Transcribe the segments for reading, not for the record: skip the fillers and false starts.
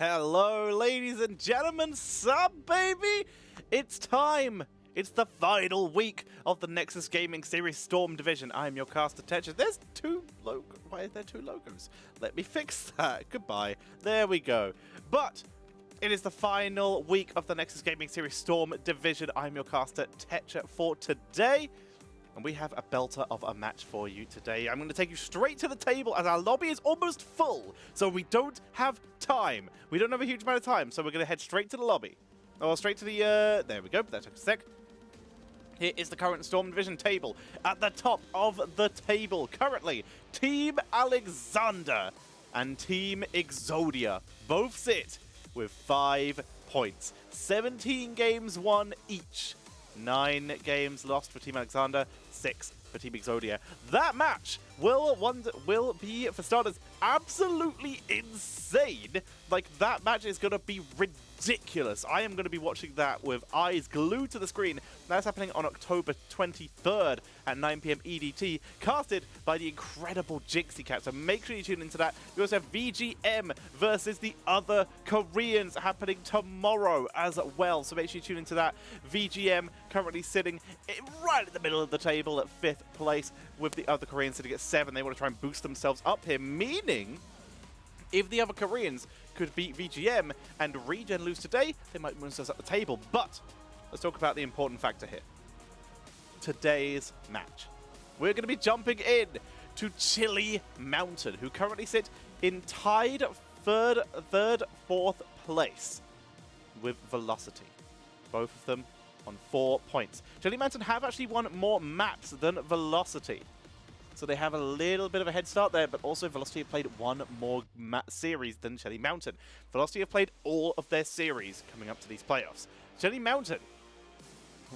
Hello, ladies and gentlemen, sup, baby? It's time. It's the final week of the Nexus Gaming Series Storm Division. I'm your caster, Tetcher. There's two logos. Why are there two logos? Let me fix that. Goodbye. There we go. But it is the final week of the Nexus Gaming Series Storm Division. I'm your caster, Tetcher, for today. And we have a belter of a match for you today. I'm going to take you straight to the table as our lobby is almost full. So we don't have time. We don't have a huge amount of time. So we're going to head straight to the lobby. Or straight to the, there we go. That took a sec. Here is the current Storm Division table. At the top of the table, currently, Team Alexander and Team Exodia both sit with 5 points. 17 games won each. 9 games lost for Team Alexander, 6 for Team Exodia. That match will be, for starters, absolutely insane. Like, that match is going to be ridiculous. I am going to be watching that with eyes glued to the screen. That's happening on October 23rd at 9 PM EDT, casted by the incredible Jinxie Cat. So make sure you tune into that. We also have VGM versus the other Koreans happening tomorrow as well. So make sure you tune into that. VGM currently sitting right at the middle of the table at 5th place, with the other Koreans sitting at 7. They want to try and boost themselves up here, meaning if the other Koreans could beat VGM and ReGen lose today, they might move themselves up the table. But let's talk about the important factor here. Today's match. We're going to be jumping in to Chili Mountain, who currently sit in tied third, 4th place with Velocity. Both of them on 4 points. Chili Mountain have actually won more maps than Velocity. So they have a little bit of a head start there, but also Velocity have played one more series than Chili Mountain. Velocity have played all of their series coming up to these playoffs. Chili Mountain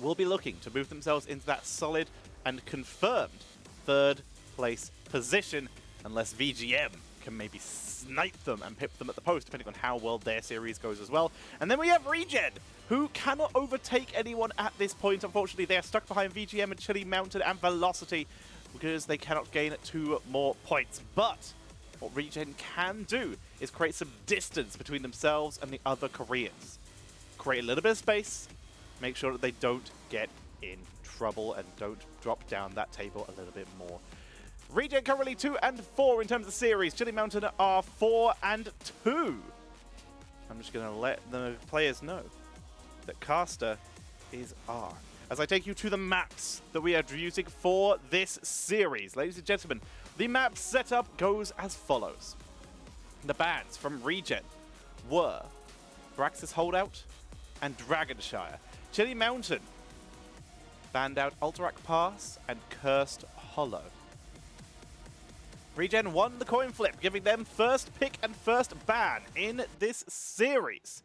will be looking to move themselves into that solid and confirmed 3rd place position, unless VGM can maybe snipe them and pip them at the post, depending on how well their series goes as well. And then we have ReGen, who cannot overtake anyone at this point. Unfortunately, they are stuck behind VGM and Chili Mountain and Velocity, because they cannot gain 2 more points. But what ReGen can do is create some distance between themselves and the other Koreans. Create a little bit of space, make sure that they don't get in trouble and don't drop down that table a little bit more. ReGen currently 2 and 4 in terms of series. Chili Mountain are 4 and 2. I'm just going to let the players know that caster is R. As I take you to the maps that we are using for this series. Ladies and gentlemen, the map setup goes as follows. The bans from ReGen were Braxis Holdout and Dragonshire. Chili Mountain banned out Alterac Pass and Cursed Hollow. ReGen won the coin flip, giving them first pick and first ban in this series.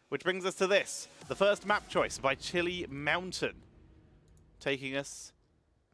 Which brings us to this, the first map choice by Chili Mountain, taking us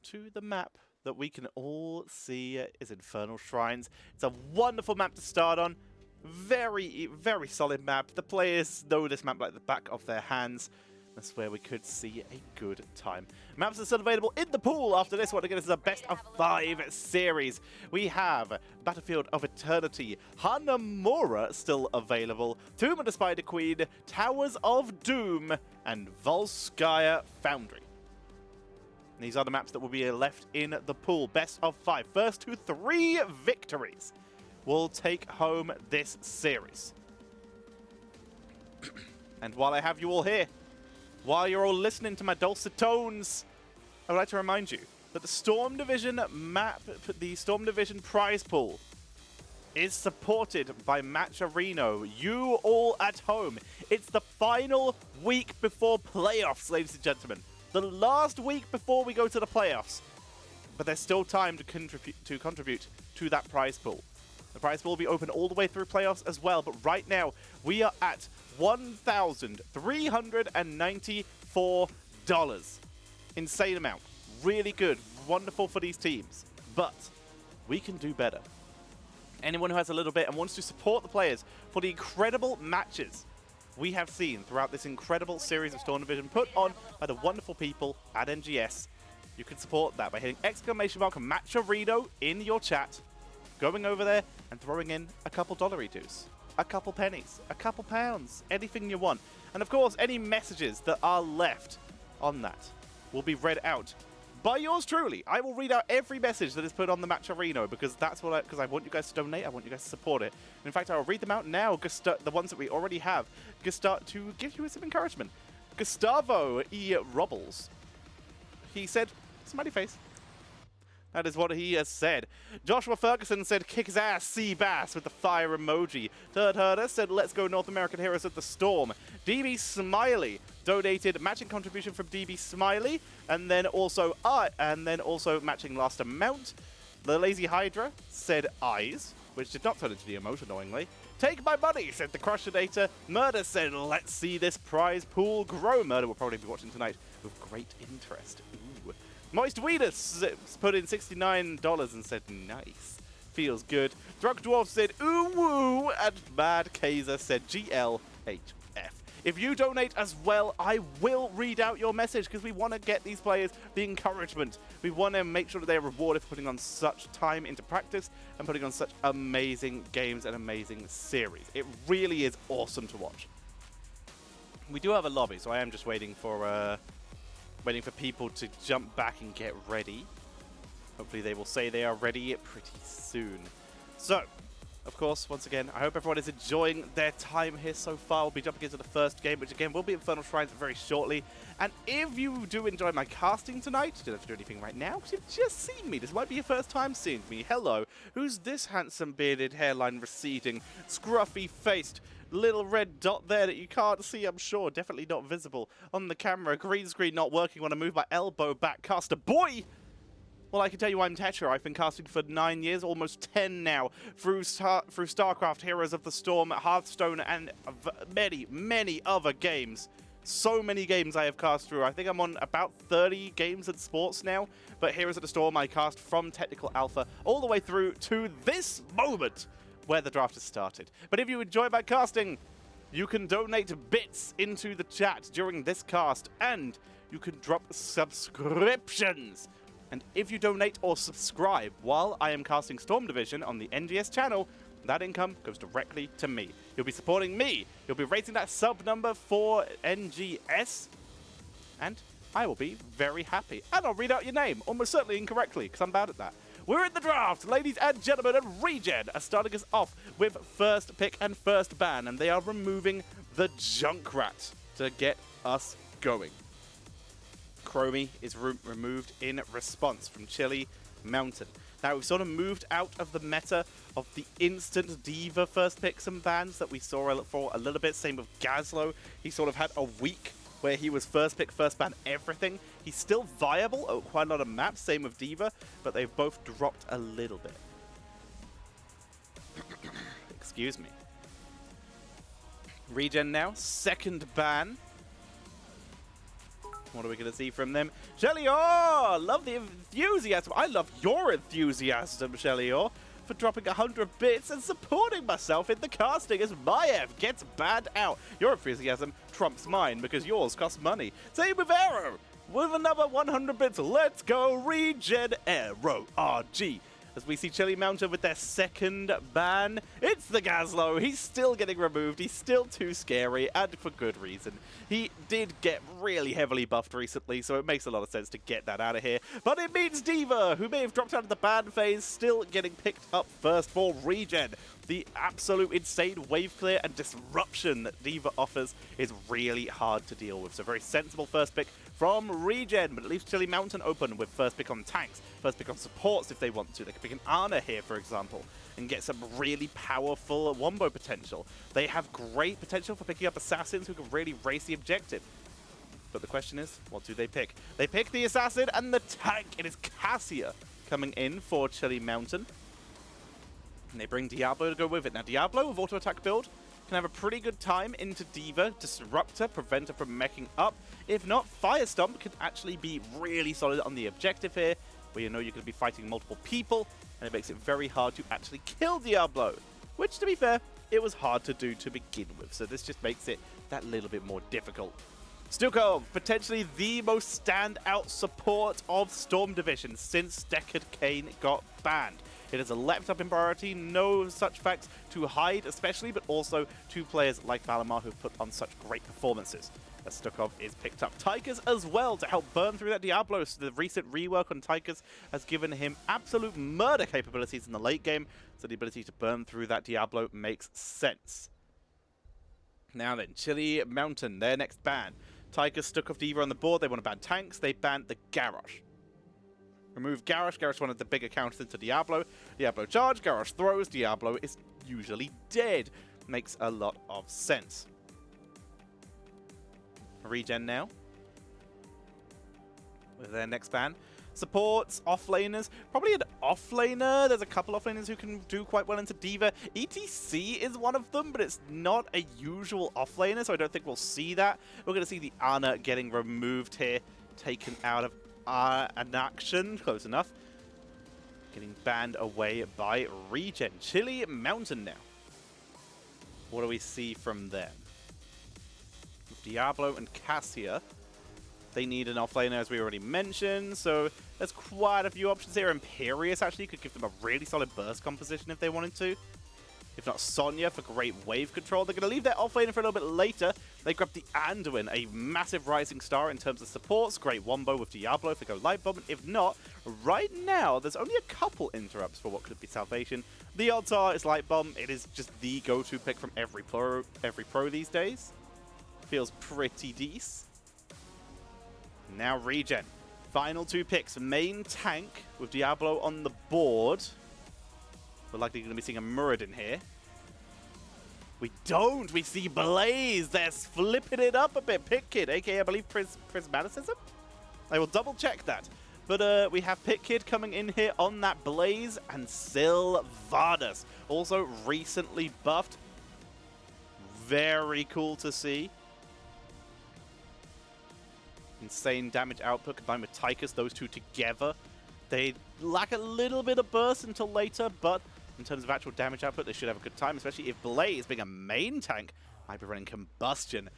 to the map that we can all see is Infernal Shrines. It's a wonderful map to start on. Very, very solid map. The players know this map like the back of their hands. That's where we could see a good time. Maps are still available in the pool after this one. Again, this is a best of 5 series. We have Battlefield of Eternity, Hanamura still available, Tomb of the Spider Queen, Towers of Doom, and Volskaya Foundry. These are the maps that will be left in the pool. Best of 5. First to 3 victories will take home this series. And while I have you all here, while you're all listening to my dulcet tones, I would like to remind you that the Storm Division map, the Storm Division prize pool, is supported by Matcherino. You all at home. It's the final week before playoffs, ladies and gentlemen. The last week before we go to the playoffs. But there's still time to contribute to that prize pool. The prize pool will be open all the way through playoffs as well, but right now we are at $1,394. Insane amount. Really good. Wonderful for these teams. But we can do better. Anyone who has a little bit and wants to support the players for the incredible matches we have seen throughout this incredible series of Storm Division put on by the wonderful people at NGS, you can support that by hitting !Matcherino in your chat, going over there and throwing in a couple $2s. a couple pennies, a couple pounds, anything you want. And of course, any messages that are left on that will be read out by yours truly. I will read out every message that is put on the match arena because because I want you guys to donate, I want you guys to support it. And in fact, I'll read them out now, the ones that we already have, to give you some encouragement. Gustavo E. Robles. He said, smiley face. That is what he has said. Joshua Ferguson said, kick his ass, Seabass, with the fire emoji. Third Herder said, let's go North American Heroes of the Storm. DB Smiley donated matching contribution from DB Smiley, and then also matching last amount. The Lazy Hydra said eyes, which did not turn into the emote, annoyingly. Take my money, said the Crushinator. Murder said, let's see this prize pool grow. Murder will probably be watching tonight with great interest. Ooh. Moist Weedus put in $69 and said, nice. Feels good. Drunk Dwarf said, ooh woo. And Mad Kaiser said, GLHF. If you donate as well, I will read out your message because we want to get these players the encouragement. We want to make sure that they're rewarded for putting on such time into practice and putting on such amazing games and amazing series. It really is awesome to watch. We do have a lobby, so I am just waiting for people to jump back and get ready. Hopefully they will say they are ready pretty soon. So, of course, once again, I hope everyone is enjoying their time here so far. We'll be jumping into the first game, which again will be Infernal Shrines very shortly. And if you do enjoy my casting tonight, you don't have to do anything right now, because you've just seen me. This might be your first time seeing me. Hello, who's this handsome bearded, hairline receding, scruffy-faced, little red dot there that you can't see, I'm sure. Definitely not visible on the camera. Green screen not working when I move my elbow back. Caster boy! Well, I can tell you I'm Tetra. I've been casting for 9 years, almost 10 now, through StarCraft, Heroes of the Storm, Hearthstone, and many, many other games. So many games I have cast through. I think I'm on about 30 games and sports now, but Heroes of the Storm I cast from Technical Alpha all the way through to this moment where the draft has started. But if you enjoy my casting, you can donate bits into the chat during this cast, and you can drop subscriptions. And if you donate or subscribe while I am casting Storm Division on the NGS channel, that income goes directly to me. You'll be supporting me. You'll be raising that sub number for NGS. And I will be very happy. And I'll read out your name, almost certainly incorrectly, because I'm bad at that. We're in the draft, ladies and gentlemen, and ReGen are starting us off with first pick and first ban. And they are removing the Junkrat to get us going. Chromie is removed in response from Chili Mountain. Now, we've sort of moved out of the meta of the instant Diva first picks and bans that we saw for a little bit. Same with Gazlo. He sort of had a week where he was first pick, first ban, everything. He's still viable on quite a lot of maps, same with Diva, but they've both dropped a little bit. Excuse me. ReGen now, second ban. What are we going to see from them? Shelly Orr! Love the enthusiasm. I love your enthusiasm, Shelly Orr, for dropping 100 bits and supporting myself in the casting as Maiev gets banned out. Your enthusiasm trumps mine because yours costs money. Same with Arrow with another 100 bits. Let's go, ReGen Arrow RG. As we see Chili Mountain with their second ban. It's the Gazlo. He's still getting removed. He's still too scary, and for good reason. He did get really heavily buffed recently, so it makes a lot of sense to get that out of here. But it means Diva, who may have dropped out of the ban phase, still getting picked up first for ReGen. The absolute insane wave clear and disruption that Diva offers is really hard to deal with. So very sensible first pick from ReGen, but it leaves Chili Mountain open with first pick on tanks, first pick on supports if they want to. They could pick an Ana here, for example, and get some really powerful wombo potential. They have great potential for picking up assassins who can really race the objective. But the question is, what do they pick? They pick the assassin and the tank. It is Cassia coming in for Chili Mountain. And they bring Diablo to go with it. Now, Diablo with auto-attack build can have a pretty good time into Diva, Disruptor, prevent her from meching up. If not, Firestomp can actually be really solid on the objective here, where you know you're going to be fighting multiple people, and it makes it very hard to actually kill Diablo. Which, to be fair, it was hard to do to begin with, so this just makes it that little bit more difficult. Stukov, potentially the most standout support of Storm Division since Deckard Cain got banned. It has leapt up in priority, no such facts to hide especially, but also to players like Valimar who've put on such great performances. As Stukov is picked up. Tychus as well to help burn through that Diablo. So the recent rework on Tychus has given him absolute murder capabilities in the late game, so the ability to burn through that Diablo makes sense. Now then, Chili Mountain, their next ban. Tychus, Stukov, Diva on the board. They want to ban tanks. They banned the Garrosh. Remove Garrosh. Garrosh one of the bigger counters into Diablo. Diablo charge, Garrosh throws. Diablo is usually dead. Makes a lot of sense. ReGen now with their next ban. Supports, offlaners, probably an offlaner. There's a couple offlaners who can do quite well into Diva. ETC is one of them, but it's not a usual offlaner, so I don't think we'll see that. We're going to see the Ana getting removed here, taken out of an action. Close enough. Getting banned away by ReGen. Chili Mountain now. What do we see from them? Diablo and Cassia. They need an offlaner, as we already mentioned, so there's quite a few options here. Imperius actually could give them a really solid burst composition if they wanted to. If not, Sonya for great wave control. They're going to leave their offlaner for a little bit later. They grab the Anduin, a massive rising star in terms of supports. Great wombo with Diablo if they go light bomb. If not, right now, there's only a couple interrupts for what could be salvation. The odds are it's light bomb. It is just the go-to pick from every pro these days. Feels pretty decent. Now ReGen. Final two picks. Main tank with Diablo on the board. We're likely going to be seeing a Muradin here. We don't. We see Blaze. They're flipping it up a bit. Pit Kid, aka I believe Prismaticism. I will double check that. But we have Pit Kid coming in here on that Blaze and Sylvanas. Also recently buffed. Very cool to see. Insane damage output combined with Tychus, those two together. They lack a little bit of burst until later, but in terms of actual damage output, they should have a good time, especially if Blaze, being a main tank, might be running Combustion.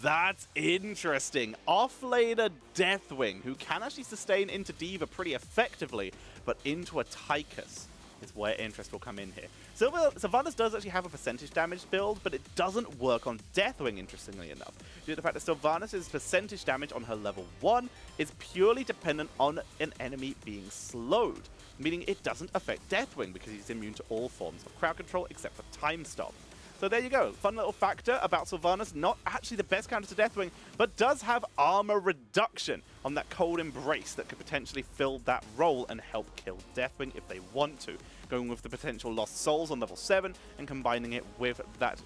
That's interesting. Offlaner Deathwing, who can actually sustain into Diva pretty effectively, but into a Tychus is where interest will come in here. Sylvanas does actually have a percentage damage build, but it doesn't work on Deathwing, interestingly enough. Due to the fact that Sylvanas' percentage damage on her level 1 is purely dependent on an enemy being slowed, meaning it doesn't affect Deathwing because he's immune to all forms of crowd control except for Time Stop. So there you go. Fun little factor about Sylvanas. Not actually the best counter to Deathwing, but does have armor reduction on that Cold Embrace that could potentially fill that role and help kill Deathwing if they want to. Going with the potential Lost Souls on level 7 and combining it with that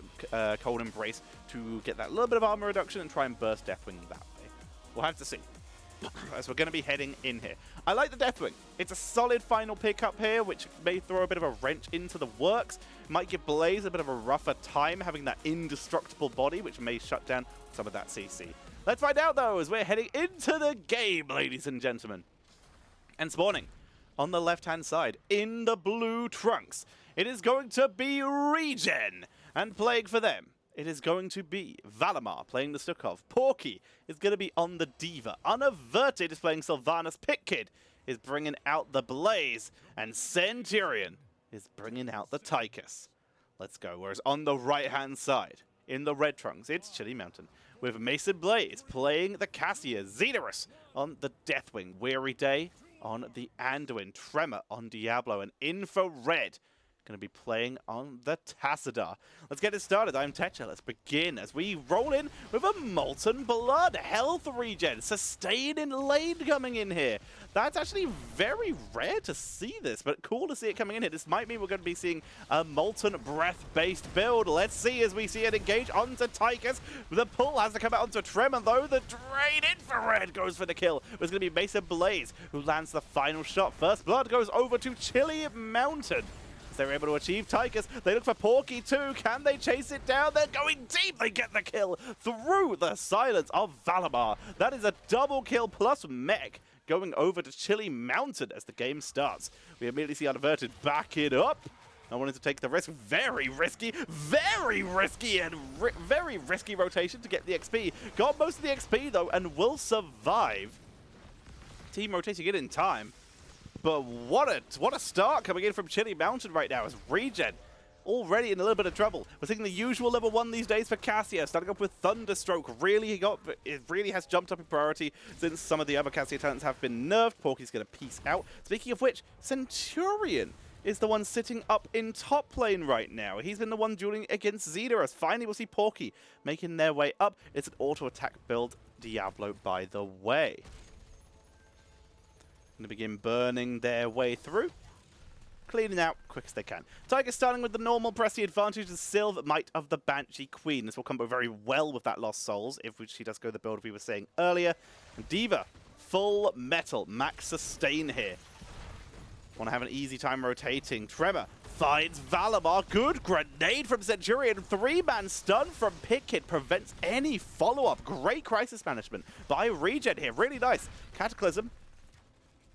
Cold Embrace to get that little bit of armor reduction and try and burst Deathwing that way. We'll have to see. As we're going to be heading in here. I like the Deathwing. It's a solid final pickup here, which may throw a bit of a wrench into the works. Might give Blaze a bit of a rougher time having that indestructible body, which may shut down some of that CC. Let's find out, though, as we're heading into the game, ladies and gentlemen. And spawning on the left-hand side, in the blue trunks, it is going to be ReGen. And playing for them, it is going to be Valimar playing the Stukov. Porky is going to be on the Diva. Unaverted is playing Sylvanas. Pit Kid is bringing out the Blaze. And Centurion is bringing out the Tychus. Let's go. Whereas on the right-hand side, in the red trunks, it's Chili Mountain. With Mason Blaze playing the Cassia. Xenorus on the Deathwing. Weary Day on the Anduin. Tremor on Diablo. And Infrared going to be playing on the Tassadar. Let's get it started. I'm Tetra. Let's begin as we roll in with a Molten Blood. Health regen. Sustain in lane coming in here. That's actually very rare to see this, but cool to see it coming in here. This might mean we're going to be seeing a Molten Breath-based build. Let's see as we see it engage onto Tychus. The pull has to come out onto Tremor, though. The Drain Infrared goes for the kill. It's going to be Mason Blaze who lands the final shot. First blood goes over to Chili Mountain. They're able to achieve Tychus. They look for Porky too. Can they chase it down? They're going deep. They get the kill through the silence of Valimar. That is a double kill plus mech going over to Chili Mountain as the game starts. We immediately see Unaverted back it up. I wanted to take the risk. Very risky and very risky rotation to get the XP. Got most of the XP though and will survive. Team rotating it in time. But what a start coming in from Chili Mountain right now as ReGen already in a little bit of trouble. We're seeing the usual level 1 these days for Cassia, starting up with Thunderstroke. It really has jumped up in priority since some of the other Cassia talents have been nerfed. Porky's going to peace out. Speaking of which, Centurion is the one sitting up in top lane right now. He's been the one dueling against Xenos. Finally, we'll see Porky making their way up. It's an auto-attack build Diablo, by the way. Going to begin burning their way through. Cleaning out quick as they can. Tiger starting with the normal, press the advantage of Sylve, Might of the Banshee Queen. This will combo very well with that Lost Souls, if she does go the build we were saying earlier. And D.Va, full metal, max sustain here. Want to have an easy time rotating. Tremor finds Valamar. Good grenade from Centurion. 3-man stun from Pitkid prevents any follow-up. Great crisis management by ReGen here. Really nice. Cataclysm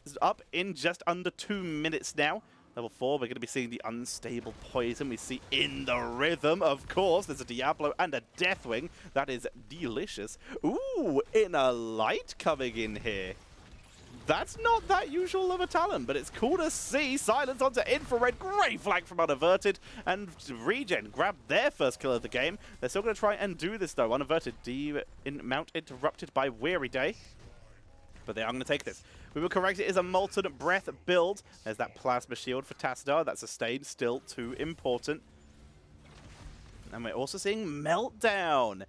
is up in just under 2 minutes now. Level 4, we're going to be seeing the unstable poison. We see in the rhythm, of course. There's a Diablo and a Deathwing. That is delicious. Ooh, Inner Light coming in here. That's not that usual of a talent, but it's cool to see. Silence onto Infrared. Great flank from Unaverted. And ReGen grabbed their first kill of the game. They're still going to try and do this, though. Unaverted, mount interrupted by Weary Day. But they are going to take this. We were correct, it is a Molten Breath build. There's that Plasma Shield for Tassadar. That sustain still too important. And we're also seeing Meltdown.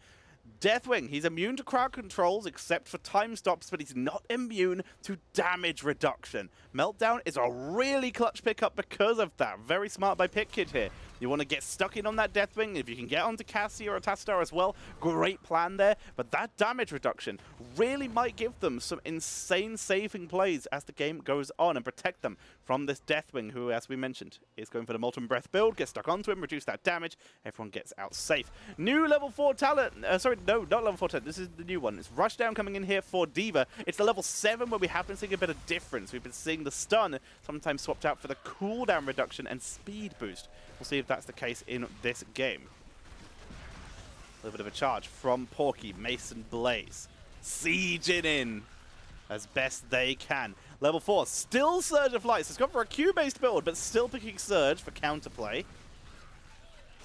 Deathwing, he's immune to crowd controls except for time stops, but he's not immune to damage reduction. Meltdown is a really clutch pickup because of that. Very smart by Pitkid here. You want to get stuck in on that Deathwing. If you can get onto Cassia or Tassadar as well, great plan there. But that damage reduction really might give them some insane saving plays as the game goes on and protect them from this Deathwing, who, as we mentioned, is going for the Molten Breath build. Get stuck onto him, reduce that damage. Everyone gets out safe. New level 4 talent. Sorry, no, not level 4 talent. This is the new one. It's Rushdown coming in here for D.Va. It's the level 7 where we have been seeing a bit of difference. We've been seeing the stun sometimes swapped out for the cooldown reduction and speed boost. We'll see if that's the case in this game. A little bit of a charge from Porky, Mason Blaze. Sieging in as best they can. Level 4, still Surge of Light. So it's gone for a Q-based build, but still picking Surge for counterplay.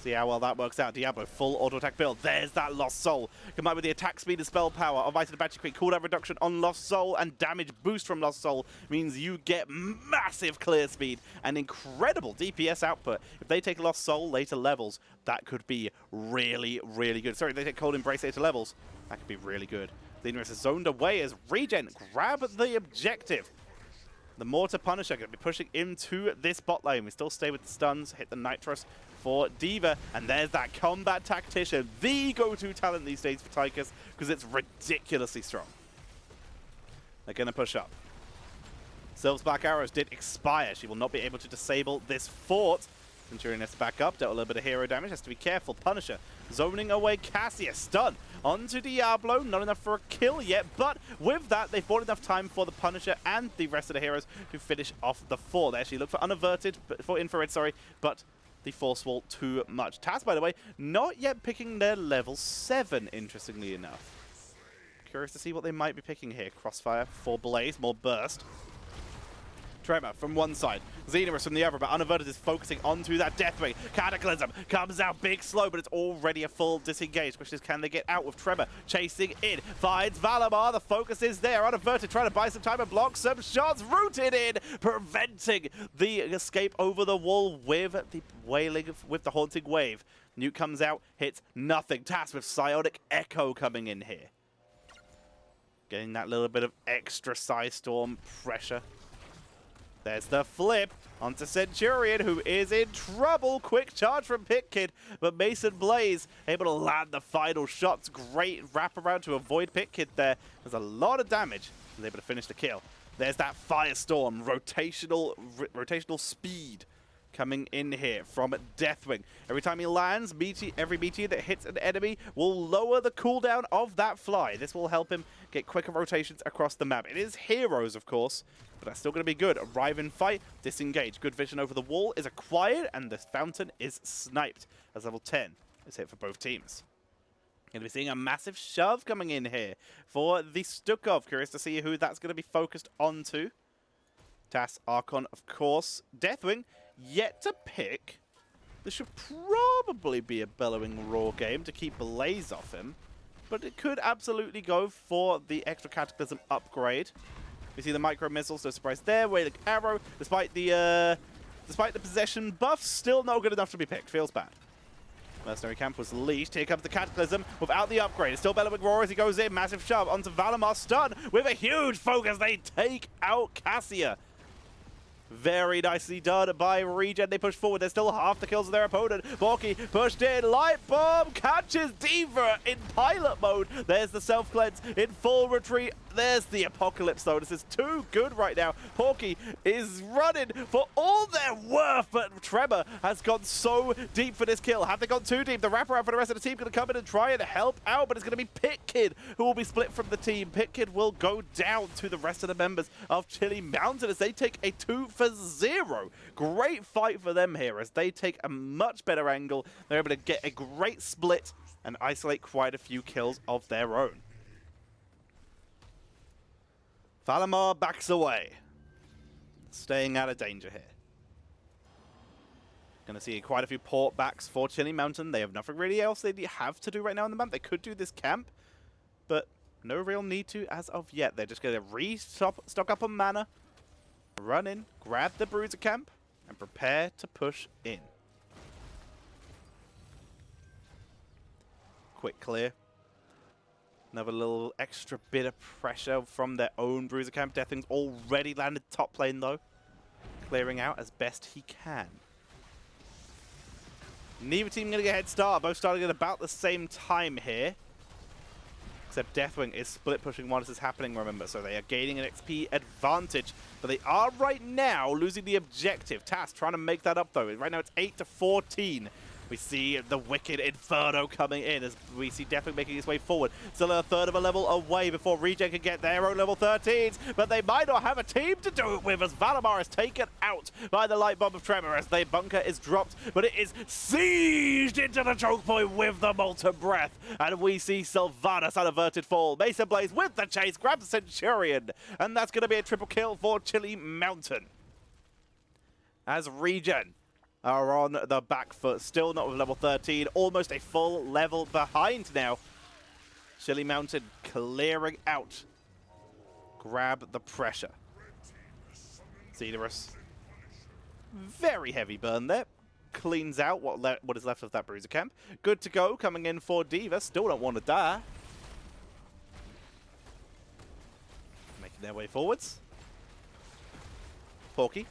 See how well that works out. Diablo, full auto-attack build. There's that Lost Soul. Combined with the attack speed and spell power of Might of the Banshee Queen, cooldown reduction on Lost Soul and damage boost from Lost Soul means you get massive clear speed and incredible DPS output. If they take Lost Soul later levels, that could be really, really good. Sorry, if they take Cold Embrace later levels, that could be really good. Xenos is zoned away as ReGen grab the objective. The Mortar Punisher going to be pushing into this bot lane. We still stay with the stuns, hit the Nitrous for D.Va, and there's that Combat Tactician, the go-to talent these days for Tychus, because it's ridiculously strong. They're going to push up. Sylve's Black Arrows did expire. She will not be able to disable this fort. Centurion has to back up, dealt a little bit of hero damage, has to be careful. Punisher zoning away Cassia, stun onto Diablo, not enough for a kill yet, but with that, they've bought enough time for the Punisher and the rest of the heroes to finish off the fort. They actually look for Unaverted, for Infrared, sorry, but the Force Wall too much. Taz, by the way, not yet picking their level 7, interestingly enough. Curious to see what they might be picking here. Crossfire for Blaze, more burst. Tremor from one side, Xenos from the other, but Unaverted is focusing onto that Deathwing. Cataclysm comes out big slow, but it's already a full disengage. Question is, can they get out with Tremor chasing in? Finds Valamar, the focus is there. Unaverted trying to buy some time and block some shots, rooted in, preventing the escape over the wall with the wailing, with the Haunting Wave. Nuke comes out, hits nothing. Tass with Psionic Echo coming in here. Getting that little bit of extra Psystorm pressure. There's the flip onto Centurion, who is in trouble. Quick charge from Pitkid, but Mason Blaze able to land the final shots. Great wraparound to avoid Pitkid there. There's a lot of damage. He's able to finish the kill. There's that Firestorm, rotational speed coming in here from Deathwing. Every time he lands, every meteor that hits an enemy will lower the cooldown of that fly. This will help him get quicker rotations across the map. It is heroes, of course, but that's still going to be good. Arrive in fight, disengage. Good vision over the wall is acquired, and the fountain is sniped as level 10 is hit for both teams. Going to be seeing a massive shove coming in here for the Stukov. Curious to see who that's going to be focused onto. TAS, Archon, of course. Deathwing, yet to pick. This should probably be a Bellowing Roar game to keep Blaze off him. But it could absolutely go for the extra Cataclysm upgrade. We see the micro missiles, no surprise there. Wailing Arrow, despite the possession buff, still not good enough to be picked. Feels bad. Mercenary Camp was leashed. Here comes the Cataclysm without the upgrade. It's still Bellowing Roar as he goes in. Massive shove onto Valimar. Stun with a huge focus. They take out Cassia. Very nicely done by ReGen. They push forward. There's still half the kills of their opponent. Borky pushed in. Light Bomb catches Diva in pilot mode. There's the self-cleanse in full retreat. There's the Apocalypse, though. This is too good right now. Porky is running for all their worth, but Tremor has gone so deep for this kill. Have they gone too deep? The wraparound for the rest of the team going to come in and try and help out, but it's going to be Pit Kid who will be split from the team. Pit Kid will go down to the rest of the members of Chili Mountain as they take a 2-for-0. Great fight for them here as they take a much better angle. They're able to get a great split and isolate quite a few kills of their own. Valimar backs away, staying out of danger here. Going to see quite a few port backs for Chili Mountain. They have nothing really else they have to do right now in the map. They could do this camp, but no real need to as of yet. They're just going to stock up on mana, run in, grab the Bruiser camp, and prepare to push in. Quick clear. Another little extra bit of pressure from their own Bruiser camp. Deathwing's already landed top lane, though. Clearing out as best he can. Neither team going to get a head start. Both starting at about the same time here. Except Deathwing is split pushing while this is happening, remember. So they are gaining an XP advantage. But they are right now losing the objective. TAS trying to make that up, though. Right now it's 8-14. We see the Wicked Inferno coming in as we see Deathwing making his way forward. Still a third of a level away before ReGen can get their own level 13s, but they might not have a team to do it with as Valimar is taken out by the Light Bomb of Tremor as the bunker is dropped, but it is sieged into the choke point with the Molten Breath. And we see Sylvanas unaverted fall. Mason Blaze with the chase, grabs the Centurion, and that's going to be a triple kill for Chili Mountain. As ReGen are on the back foot, still not with level 13, almost a full level behind now. Chili Mountain clearing out. Grab the pressure. Cedrus. Very heavy burn there. Cleans out what is left of that Bruiser camp. Good to go, coming in for Diva. Still don't want to die. Making their way forwards. Porky.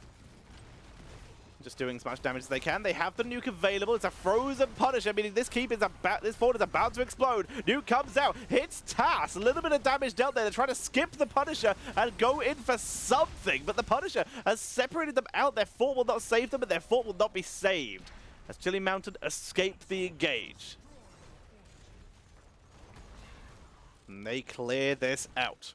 Just doing as much damage as they can. They have the nuke available. It's a frozen Punisher, meaning this fort is about to explode. Nuke comes out, hits TAS. A little bit of damage dealt there. They're trying to skip the Punisher and go in for something, but the Punisher has separated them out. Their fort will not save them, but their fort will not be saved as Chili Mountain escape the engage. And they clear this out.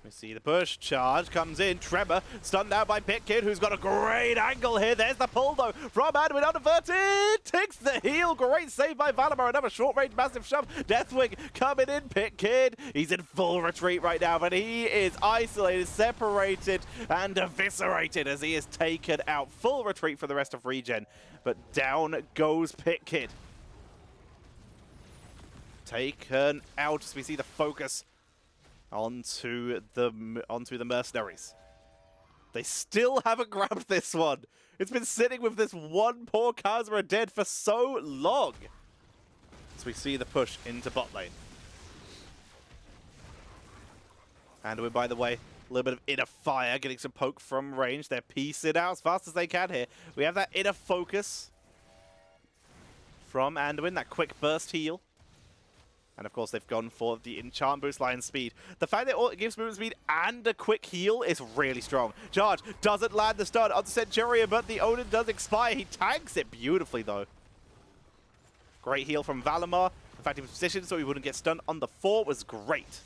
We see the push. Charge comes in. Tremor stunned out by Pit Kid, who's got a great angle here. There's the pull, though, from Adwin. Unaverted. Takes the heal. Great save by Valimar. Another short-range massive shove. Deathwing coming in. Pit Kid. He's in full retreat right now, but he is isolated, separated, and eviscerated as he is taken out. Full retreat for the rest of ReGen, but down goes Pit Kid. Taken out as we see the focus onto the mercenaries. They still haven't grabbed this one. It's been sitting with this one poor Kazuma dead for so long. So we see the push into bot lane. And by the way, a little bit of inner fire, getting some poke from range. They're piecing out as fast as they can here. We have that inner focus from Anduin, that quick burst heal. And of course, they've gone for the enchant boost line speed. The fact that it gives movement speed and a quick heal is really strong. Charge doesn't land the stun on the Centurion, but the Odin does expire. He tanks it beautifully, though. Great heal from Valimar. In fact, he was positioned so he wouldn't get stunned on the fort. Was great.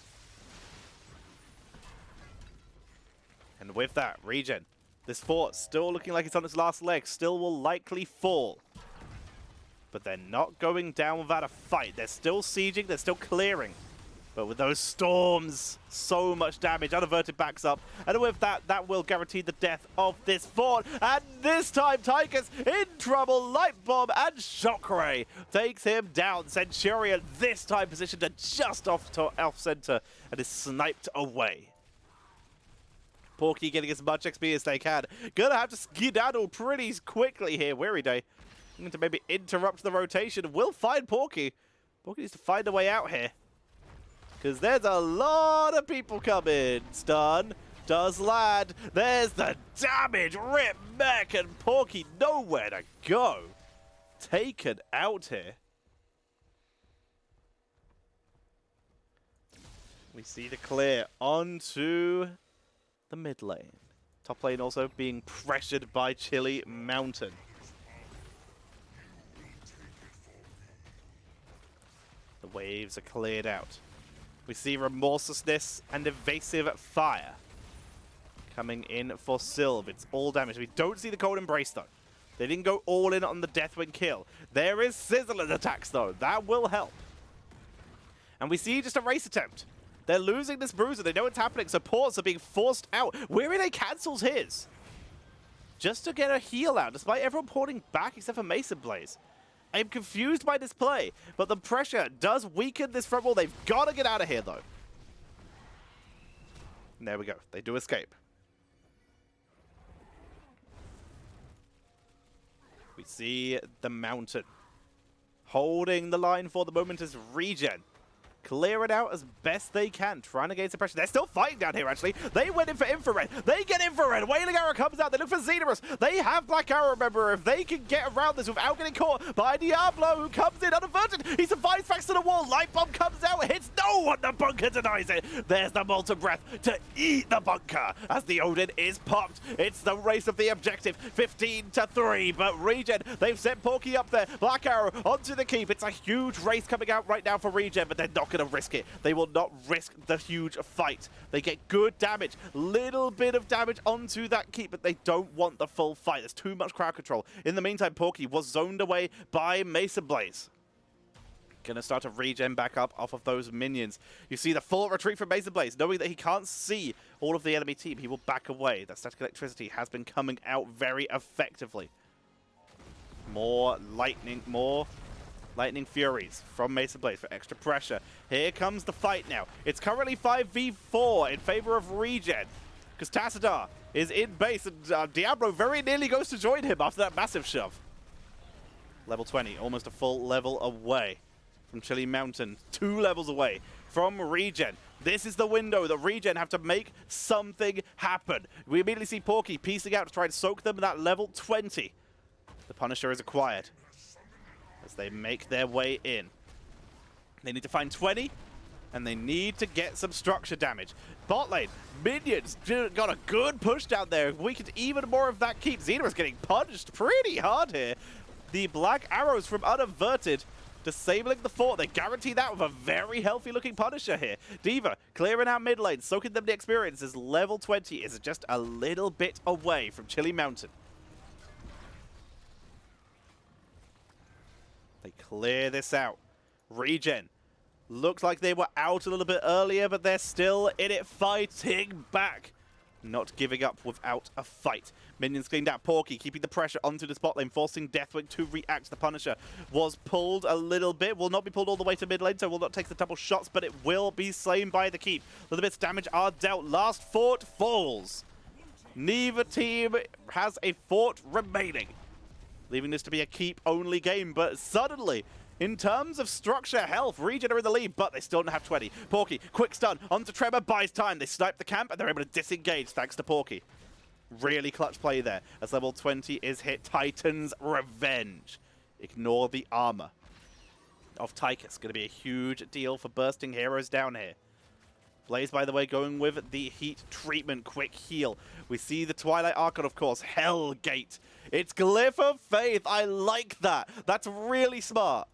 And with that, ReGen. This fort still looking like it's on its last leg. Still will likely fall. But they're not going down without a fight. They're still sieging. They're still clearing. But with those storms, so much damage. Unaverted backs up. And with that, that will guarantee the death of this fort. And this time, Tychus in trouble. Light Bomb and Shockray takes him down. Centurion this time positioned just off center and is sniped away. Porky getting as much XP as they can. Gonna have to skedaddle pretty quickly here. Weary Day. Going to maybe interrupt the rotation. We'll find Porky. Porky needs to find a way out here. Because there's a lot of people coming. Stun does land. There's the damage. Rip Mech and Porky nowhere to go. Taken out here. We see the clear onto the mid lane. Top lane also being pressured by Chili Mountain. The waves are cleared out. We see Remorselessness and Evasive Fire coming in for Sylve. It's all damage. We don't see the Cold Embrace, though. They didn't go all in on the Deathwing kill. There is Sizzling attacks, though. That will help. And we see just a race attempt. They're losing this Bruiser. They know what's happening. Supports are being forced out. Weary cancels his. Just to get a heal out, despite everyone porting back except for Mason Blaze. I'm confused by this play, but the pressure does weaken this front wall. They've got to get out of here, though. And there we go. They do escape. We see the Mountain holding the line for the moment as ReGen clear it out as best they can, trying to gain some pressure. They're still fighting down here, actually. They went in for Infrared. They get Infrared. Wailing Arrow comes out. They look for Xenorus. They have Black Arrow, remember. If they can get around this without getting caught by Diablo, who comes in unaverted. He survives thanks to the wall. Light Bomb comes out, hits no one. The bunker denies it. There's the Molten Breath to eat the bunker as the Odin is popped. It's the race of the objective. 15-3, but ReGen, they've sent Porky up there. Black Arrow onto the keep. It's a huge race coming out right now for ReGen, but they're not going to risk it. They will not risk the huge fight. They get good damage, little bit of damage onto that keep, but they don't want the full fight. There's too much crowd control. In the meantime, Porky was zoned away by Mason Blaze. Gonna start to ReGen back up off of those minions. You see the full retreat from Mason Blaze, knowing that he can't see all of the enemy team. He will back away. That static electricity has been coming out very effectively. More lightning Furies from Mason Blaze for extra pressure. Here comes the fight now. It's currently 5v4 in favor of ReGen, because Tassadar is in base, and Diablo very nearly goes to join him after that massive shove. Level 20, almost a full level away from Chili Mountain. 2 levels away from ReGen. This is the window that ReGen have to make something happen. We immediately see Porky piecing out to try and soak them at level 20. The Punisher is acquired as they make their way in. They need to find 20, and they need to get some structure damage. Bot lane, minions got a good push down there. We could even more of that keep. Xenorus getting punched pretty hard here. The Black Arrows from Unaverted disabling the fort. They guarantee that with a very healthy looking Punisher here. D.Va clearing out mid lane, soaking them the experience as level 20 is just a little bit away from Chili Mountain. They clear this out. ReGen looks like they were out a little bit earlier, but they're still in it, fighting back. Not giving up without a fight. Minions cleaned out. Porky keeping the pressure onto the spot lane, forcing Deathwing to react. The Punisher was pulled a little bit. Will not be pulled all the way to mid lane, so will not take the double shots, but it will be slain by the keep. Little bits of damage are dealt. Last fort falls. Neither team has a fort remaining, leaving this to be a keep-only game. But suddenly, in terms of structure health, ReGen are in the lead, but they still don't have 20. Porky, quick stun onto Tremor, buys time. They snipe the camp, and they're able to disengage thanks to Porky. Really clutch play there as level 20 is hit. Titan's Revenge. Ignore the armor of Tychus. Going to be a huge deal for bursting heroes down here. Blaze, by the way, going with the heat treatment, quick heal. We see the Twilight Archon, of course, Hellgate. It's Glyph of Faith. I like that. That's really smart.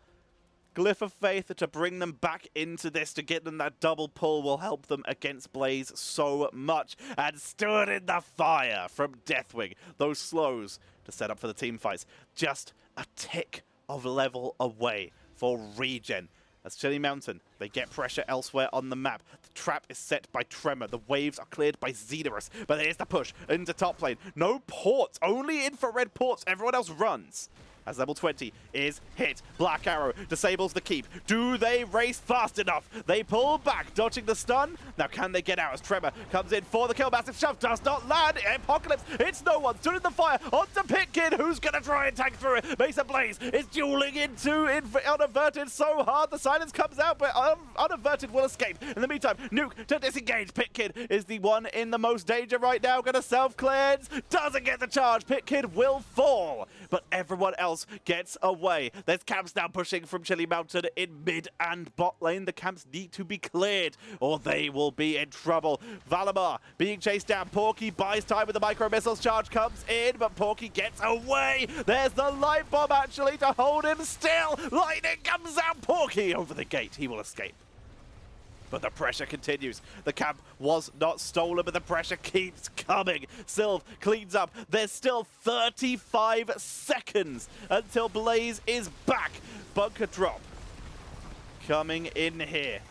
Glyph of Faith to bring them back into this, to get them that double pull will help them against Blaze so much. And stood in the fire from Deathwing. Those slows to set up for the team fights. Just a tick of level away for ReGen. As Chili Mountain, they get pressure elsewhere on the map. The trap is set by Tremor. The waves are cleared by Xenorus. But here's the push into top lane. No ports, only infrared ports. Everyone else runs. As level 20 is hit. Black Arrow disables the keep. Do they race fast enough? They pull back, dodging the stun. Now can they get out as Tremor comes in for the kill? Massive shove does not land. Apocalypse, it's no one. Stood in the fire onto Pitkid, who's going to try and tank through it. Mesa Blaze is dueling into unaverted so hard. The silence comes out, but unaverted will escape. In the meantime, Nuke to disengage. Pitkid is the one in the most danger right now. Going to self-cleanse. Doesn't get the charge. Pitkid will fall. But everyone else gets away. There's camps now pushing from Chili Mountain in mid and bot lane. The camps need to be cleared or they will be in trouble. Valimar being chased down. Porky buys time with the micro missiles. Charge comes in, but Porky gets away. There's the light bomb actually to hold him still. Lightning comes out. Porky over the gate. He will escape. But the pressure continues. The camp was not stolen, but the pressure keeps coming. Sylve cleans up. There's still 35 seconds until Blaze is back. Bunker drop coming in here.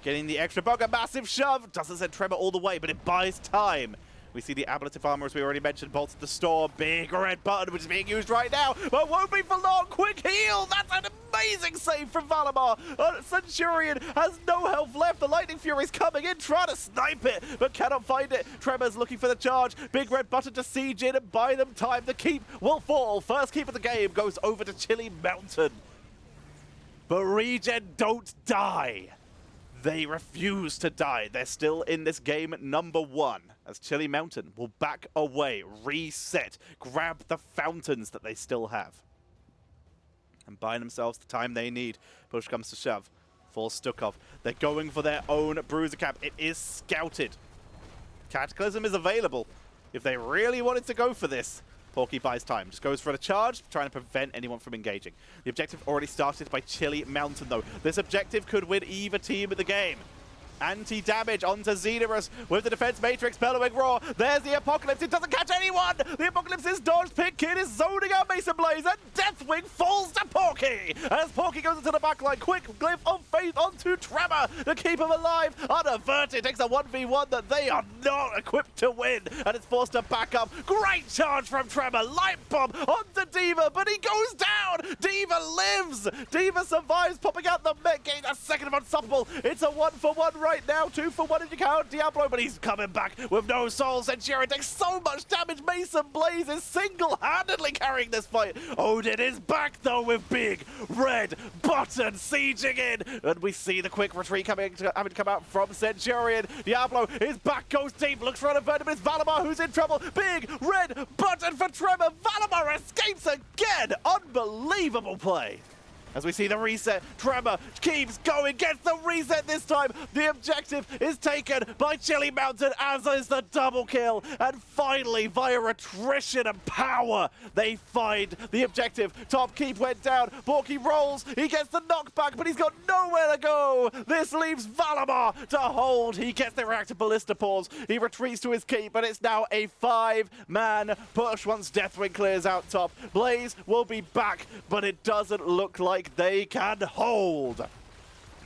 Getting the extra bunker. Massive shove. Doesn't send Tremor all the way, but it buys time. We see the ablative armor, as we already mentioned, bolts the storm. Big red button, which is being used right now, but won't be for long. Quick heal! That's an amazing save from Valimar. Centurion has no health left. The Lightning Fury's coming in, trying to snipe it, but cannot find it. Tremor's looking for the charge. Big red button to siege in and buy them time. The keep will fall. First keep of the game goes over to Chili Mountain. But ReGen don't die. They refuse to die. They're still in this game number 1. As Chili Mountain will back away, reset, grab the fountains that they still have, and buy themselves the time they need. Push comes to shove. Falls Stukov. They're going for their own bruiser cap. It is scouted. Cataclysm is available if they really wanted to go for this. Porky buys time. Just goes for the charge, trying to prevent anyone from engaging. The objective already started by Chili Mountain, though. This objective could win either team in the game. Anti-damage onto Xenorus with the defense matrix bellowing roar. There's the Apocalypse. It doesn't catch anyone. The Apocalypse is dodged. Pitkid is zoning out Mesa Blaze, and Deathwing falls to Porky. As Porky goes into the backline, quick glyph of faith onto Tremor to keep him alive. Unaverted takes a 1v1 that they are not equipped to win, and it's forced to back up. Great charge from Tremor. Light bomb onto D.Va, but he goes down. D.Va lives. D.Va survives, popping out the mech, getting a second of unstoppable. It's a 1-for-1 right now, 2-for-1 if you count Diablo, but he's coming back with no soul. Centurion takes so much damage. Mason Blaze is single-handedly carrying this fight. Odin is back though with big red button sieging in, and we see the quick retreat having to come out from Centurion. Diablo is back, goes deep, looks for an averted, but it's Valimar who's in trouble. Big red button for Tremor. Valimar escapes again. Unbelievable play. As we see the reset, Tremor keeps going, gets the reset this time. The objective is taken by Chili Mountain, as is the double kill. And finally, via attrition and power, they find the objective. Top keep went down. Porky rolls. He gets the knockback, but he's got nowhere to go. This leaves Valimar to hold. He gets the reactor ballista pause. He retreats to his keep, but it's now a 5-man push once Deathwing clears out top. Blaze will be back, but it doesn't look like they can hold.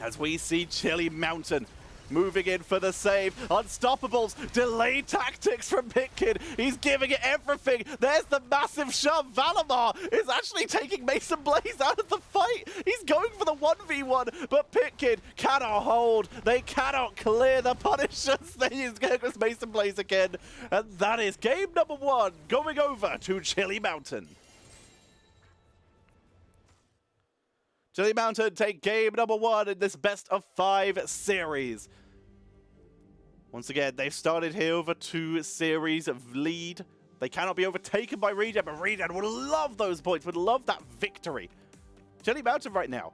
As we see Chili Mountain moving in for the save. Unstoppables. Delay tactics from Pitkid. He's giving it everything. There's the massive shove. Valimar is actually taking Mason Blaze out of the fight. He's going for the 1v1, but Pitkid cannot hold. They cannot clear the Punishers. They use Mason Blaze again. And that is game number 1 going over to Chili Mountain. Chili Mountain take game number 1 in this best of 5 series. Once again, they've started here over 2 series of lead. They cannot be overtaken by ReGen, but ReGen would love those points, would love that victory. Chili Mountain right now,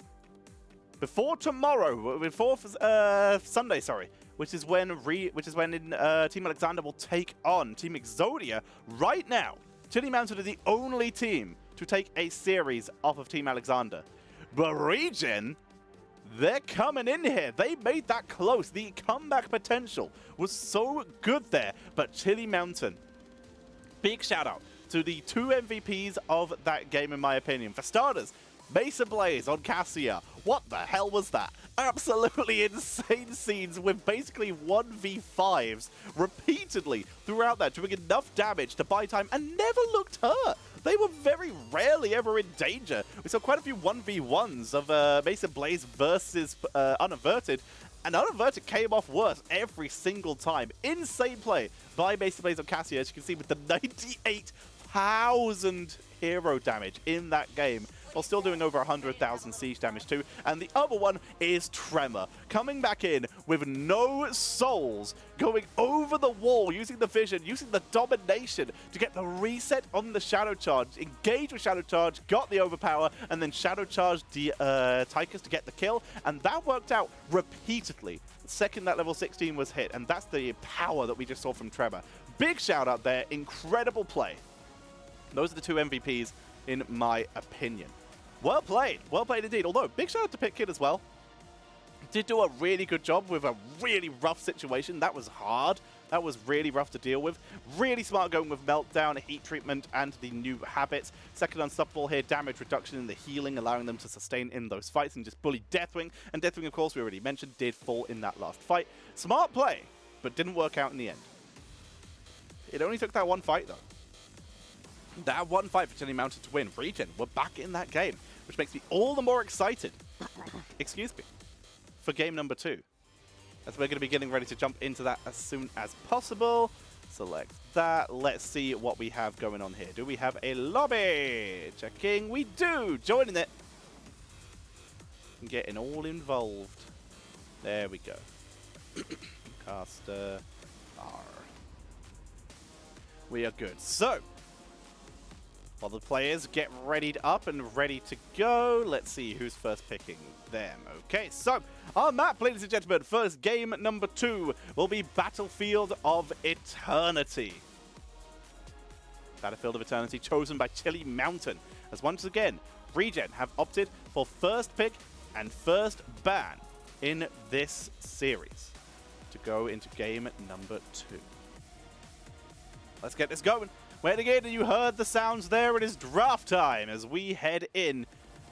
before tomorrow, before Sunday, sorry, which is when Team Alexander will take on Team Exodia. Right now, Chili Mountain are the only team to take a series off of Team Alexander. But ReGen, they're coming in here. They made that close. The comeback potential was so good there. But Chili Mountain, big shout out to the 2 MVPs of that game, in my opinion. For starters, Mesa Blaze on Cassia What the hell was that? Absolutely insane scenes with basically 1v5s repeatedly throughout that, doing enough damage to buy time and never looked hurt. They were very rarely ever in danger. We saw quite a few 1v1s of Mason Blaze versus Unaverted, and Unaverted came off worse every single time. Insane play by Mason Blaze of Cassia, as you can see, with the 98,000 hero damage in that game, while still doing over 100,000 siege damage too. And the other one is Tremor, coming back in with no souls, going over the wall, using the vision, using the domination to get the reset on the Shadow Charge, engage with Shadow Charge, got the overpower, and then Shadow Charge the Tychus to get the kill, and that worked out repeatedly. The second that level 16 was hit, and that's the power that we just saw from Tremor. Big shout out there, incredible play. Those are the two MVPs in my opinion. Well played indeed. Although, big shout out to Pit Kid as well. Did do a really good job with a really rough situation. That was hard. That was really rough to deal with. Really smart going with Meltdown, Heat Treatment, and the new habits. Second Unstoppable here, damage reduction in the healing, allowing them to sustain in those fights and just bully Deathwing. And Deathwing, of course, we already mentioned, did fall in that last fight. Smart play, but didn't work out in the end. It only took that one fight, though. That one fight for Chili Mountain to win. ReGen were back in that game, which makes me all the more excited, excuse me, for game number 2. As we're going to be getting ready to jump into that as soon as possible. Select that. Let's see what we have going on here. Do we have a lobby? Checking. We do. Joining it. Getting all involved. There we go. Caster R. We are good. So, while the players get readied up and ready to go, let's see who's first picking them. Okay, so our map, ladies and gentlemen, first game number 2 will be Battlefield of Eternity. Battlefield of Eternity chosen by Chili Mountain, as once again, ReGen have opted for first pick and first ban in this series to go into game number 2. Let's get this going. Waiting in, and you heard the sounds there. It is draft time as we head in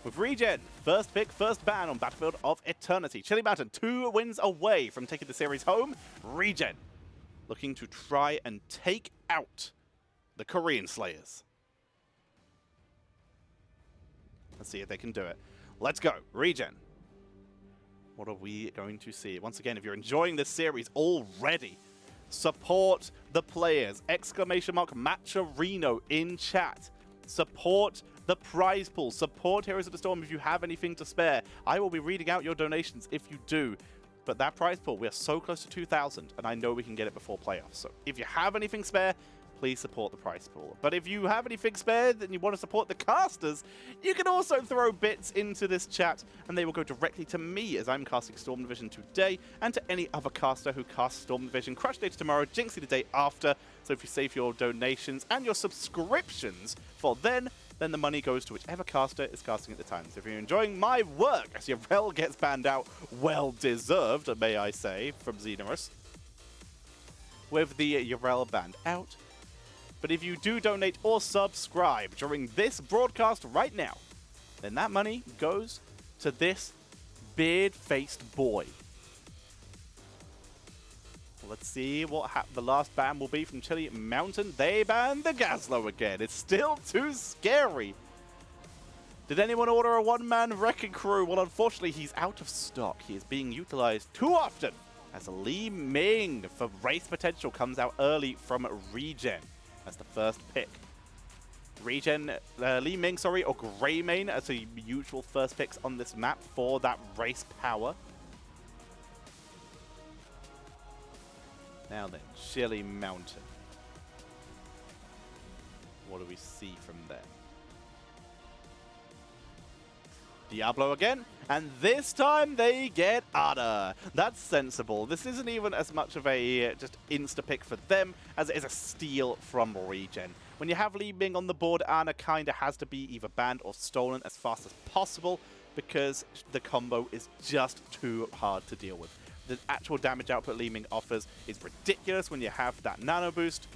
with ReGen. First pick, first ban on Battlefield of Eternity. Chili Mountain 2 wins away from taking the series home. ReGen looking to try and take out the Korean Slayers. Let's see if they can do it. Let's go. ReGen. What are we going to see? Once again, if you're enjoying this series already, support the players. Exclamation mark Matcherino in chat. Support the prize pool. Support Heroes of the Storm if you have anything to spare. I will be reading out your donations if you do. But that prize pool, we are so close to 2,000, and I know we can get it before playoffs. So if you have anything spare, please support the prize pool. But if you have anything spare and you want to support the casters, you can also throw bits into this chat, and they will go directly to me as I'm casting Storm Division today, and to any other caster who casts Storm Division. Crush Day tomorrow, Jinxie the day after. So if you save your donations and your subscriptions for then the money goes to whichever caster is casting at the time. So if you're enjoying my work, as Yarel gets banned out, well deserved, may I say, from Xenorus, with the Yarel banned out. But if you do donate or subscribe during this broadcast right now, then that money goes to this beard-faced boy. Let's see what the last ban will be from Chili Mountain. They banned the Gazlo again. It's still too scary. Did anyone order a one-man wrecking crew? Well, unfortunately, he's out of stock. He is being utilized too often as Li Ming for race potential comes out early from ReGen. That's the first pick. ReGen, Li Ming, sorry, or Greymane as the usual first picks on this map for that race power. Now then, Chili Mountain. What do we see from there? Diablo again, and this time they get Ada. That's sensible. This isn't even as much of a just insta-pick for them as it is a steal from ReGen. When you have Li Ming on the board, Ana kinda has to be either banned or stolen as fast as possible because the combo is just too hard to deal with. The actual damage output Li Ming offers is ridiculous when you have that nano boost.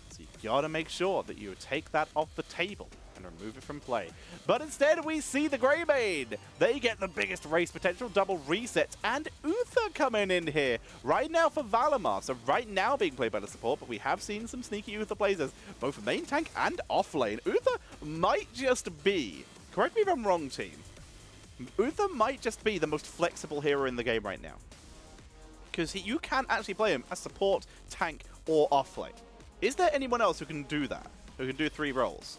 So You gotta make sure that you take that off the table and remove it from play. But instead, we see the Greymane. They get the biggest race potential, double resets, and Uther coming in here right now for Valimar. So right now being played by the support, but we have seen some sneaky Uther plays as both main tank and off lane. Uther might just be, correct me if I'm wrong, team, Uther might just be the most flexible hero in the game right now. Because you can actually play him as support, tank, or off lane. Is there anyone else who can do that? Who can do 3 roles?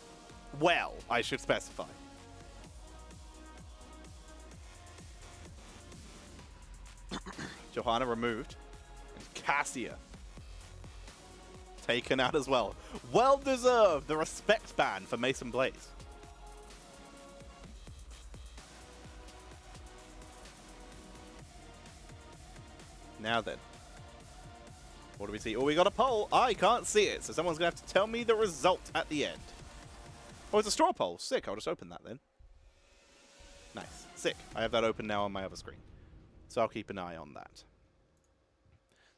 Well, I should specify. Johanna removed. And Cassia taken out as well. Well deserved the respect ban for Mason Blaze. Now then. What do we see? Oh, we got a poll. I can't see it, so someone's going to have to tell me the result at the end. Oh, it's a straw poll. Sick. I'll just open that then. Nice. Sick. I have that open now on my other screen. So I'll keep an eye on that.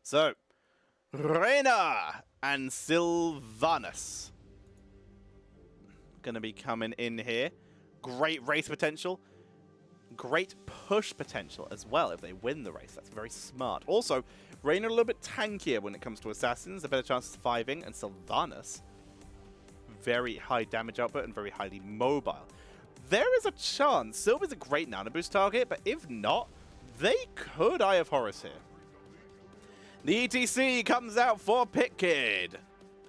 So, Reyna and Sylvanas going to be coming in here. Great race potential. Great push potential as well if they win the race. That's very smart. Also, Reyna a little bit tankier when it comes to assassins. A better chance of surviving. And Sylvanas, very high damage output and very highly mobile. There is a chance Sylva's a great nano boost target, but if not, they could Eye of Horus here. The ETC comes out for Pit Kid.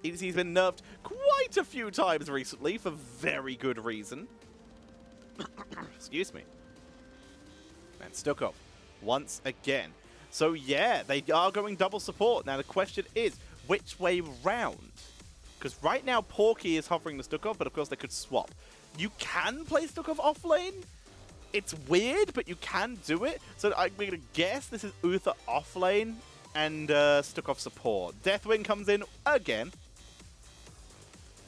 ETC's been nerfed quite a few times recently for very good reason. Excuse me. And Stukov once again. So yeah, they are going double support. Now the question is, which way round? Because right now Porky is hovering the Stukov, but of course they could swap. You can play Stukov off lane. It's weird, but you can do it. So I'm going to guess this is Uther off lane and Stukov support. Deathwing comes in again.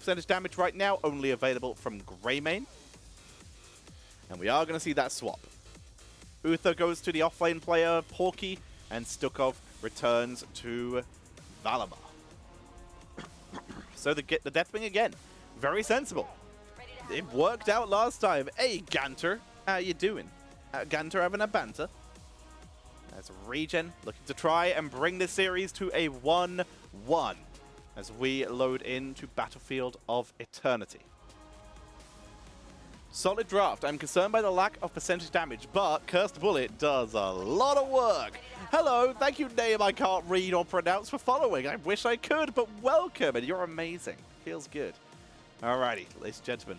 Percentage damage right now only available from Greymane. And we are going to see that swap. Uther goes to the offlane player, Porky, and Stukov returns to Valimar. So the Deathwing again. Very sensible. It worked out last time. Hey, Ganter. How you doing? Ganter having a banter. That's ReGen looking to try and bring this series to a 1-1 as we load into Battlefield of Eternity. Solid draft. I'm concerned by the lack of percentage damage, but Cursed Bullet does a lot of work. Hello, thank you, name I can't read or pronounce, for following. I wish I could, but welcome, and you're amazing. Feels good. Alrighty, ladies and gentlemen,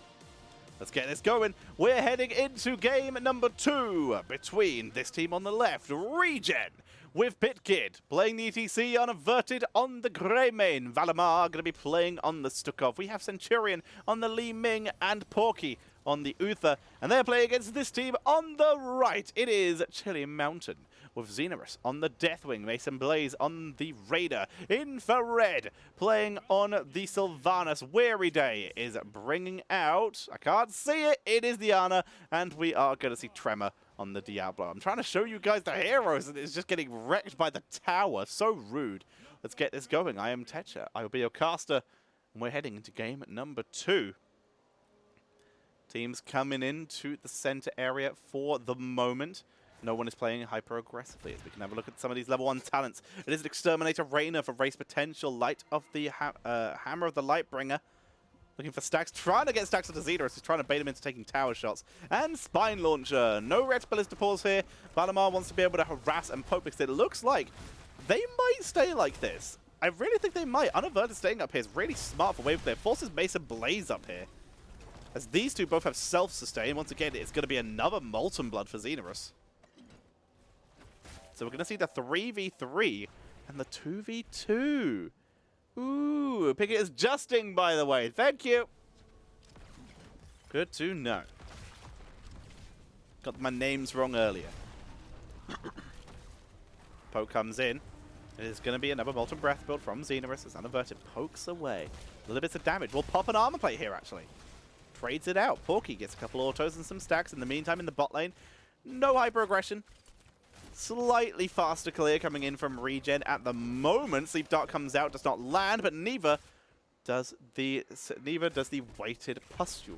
let's get this going. We're heading into game number 2 between this team on the left, ReGen, with Pit Kid playing the ETC unaverted on the Greymane. Valimar going to be playing on the Stukov. We have Centurion on the Li Ming and Porky on the Uther, and they're playing against this team on the right. It is Chili Mountain with Xenorus on the Deathwing, Mason Blaze on the Raider, Infrared playing on the Sylvanas. Weary Day is bringing out, I can't see it, it is Diana, and we are going to see Tremor on the Diablo. I'm trying to show you guys the heroes, and it's just getting wrecked by the tower. So rude. Let's get this going. I am Tetra. I will be your caster, and we're heading into game number 2. Teams coming into the center area for the moment. No one is playing hyper-aggressively, as we can have a look at some of these level 1 talents. It is an Exterminator Reyna for race potential. Light of the Hammer of the Lightbringer. Looking for stacks, trying to get stacks onto Xenorus. He's trying to bait him into taking tower shots. And Spine Launcher. No Red Ballista pause here. Valimar wants to be able to harass and poke because it looks like they might stay like this. I really think they might. Unaverted staying up here is really smart for wave clear. Forces Mason Blaze up here. As these two both have self-sustain. Once again, it's going to be another Molten Blood for Xenorus. So we're going to see the 3v3 and the 2v2. Ooh, Pickett is justing, by the way. Thank you. Good to know. Got my names wrong earlier. Poke comes in. It is going to be another Molten Breath build from Xenorus as unaverted pokes away. Little bits of damage. We'll pop an armor plate here, actually. Trades it out. Porky gets a couple autos and some stacks. In the meantime, in the bot lane, no hyper-aggression. Slightly faster clear coming in from ReGen at the moment. Sleep Dart comes out, does not land, but neither neither does the weighted pustule.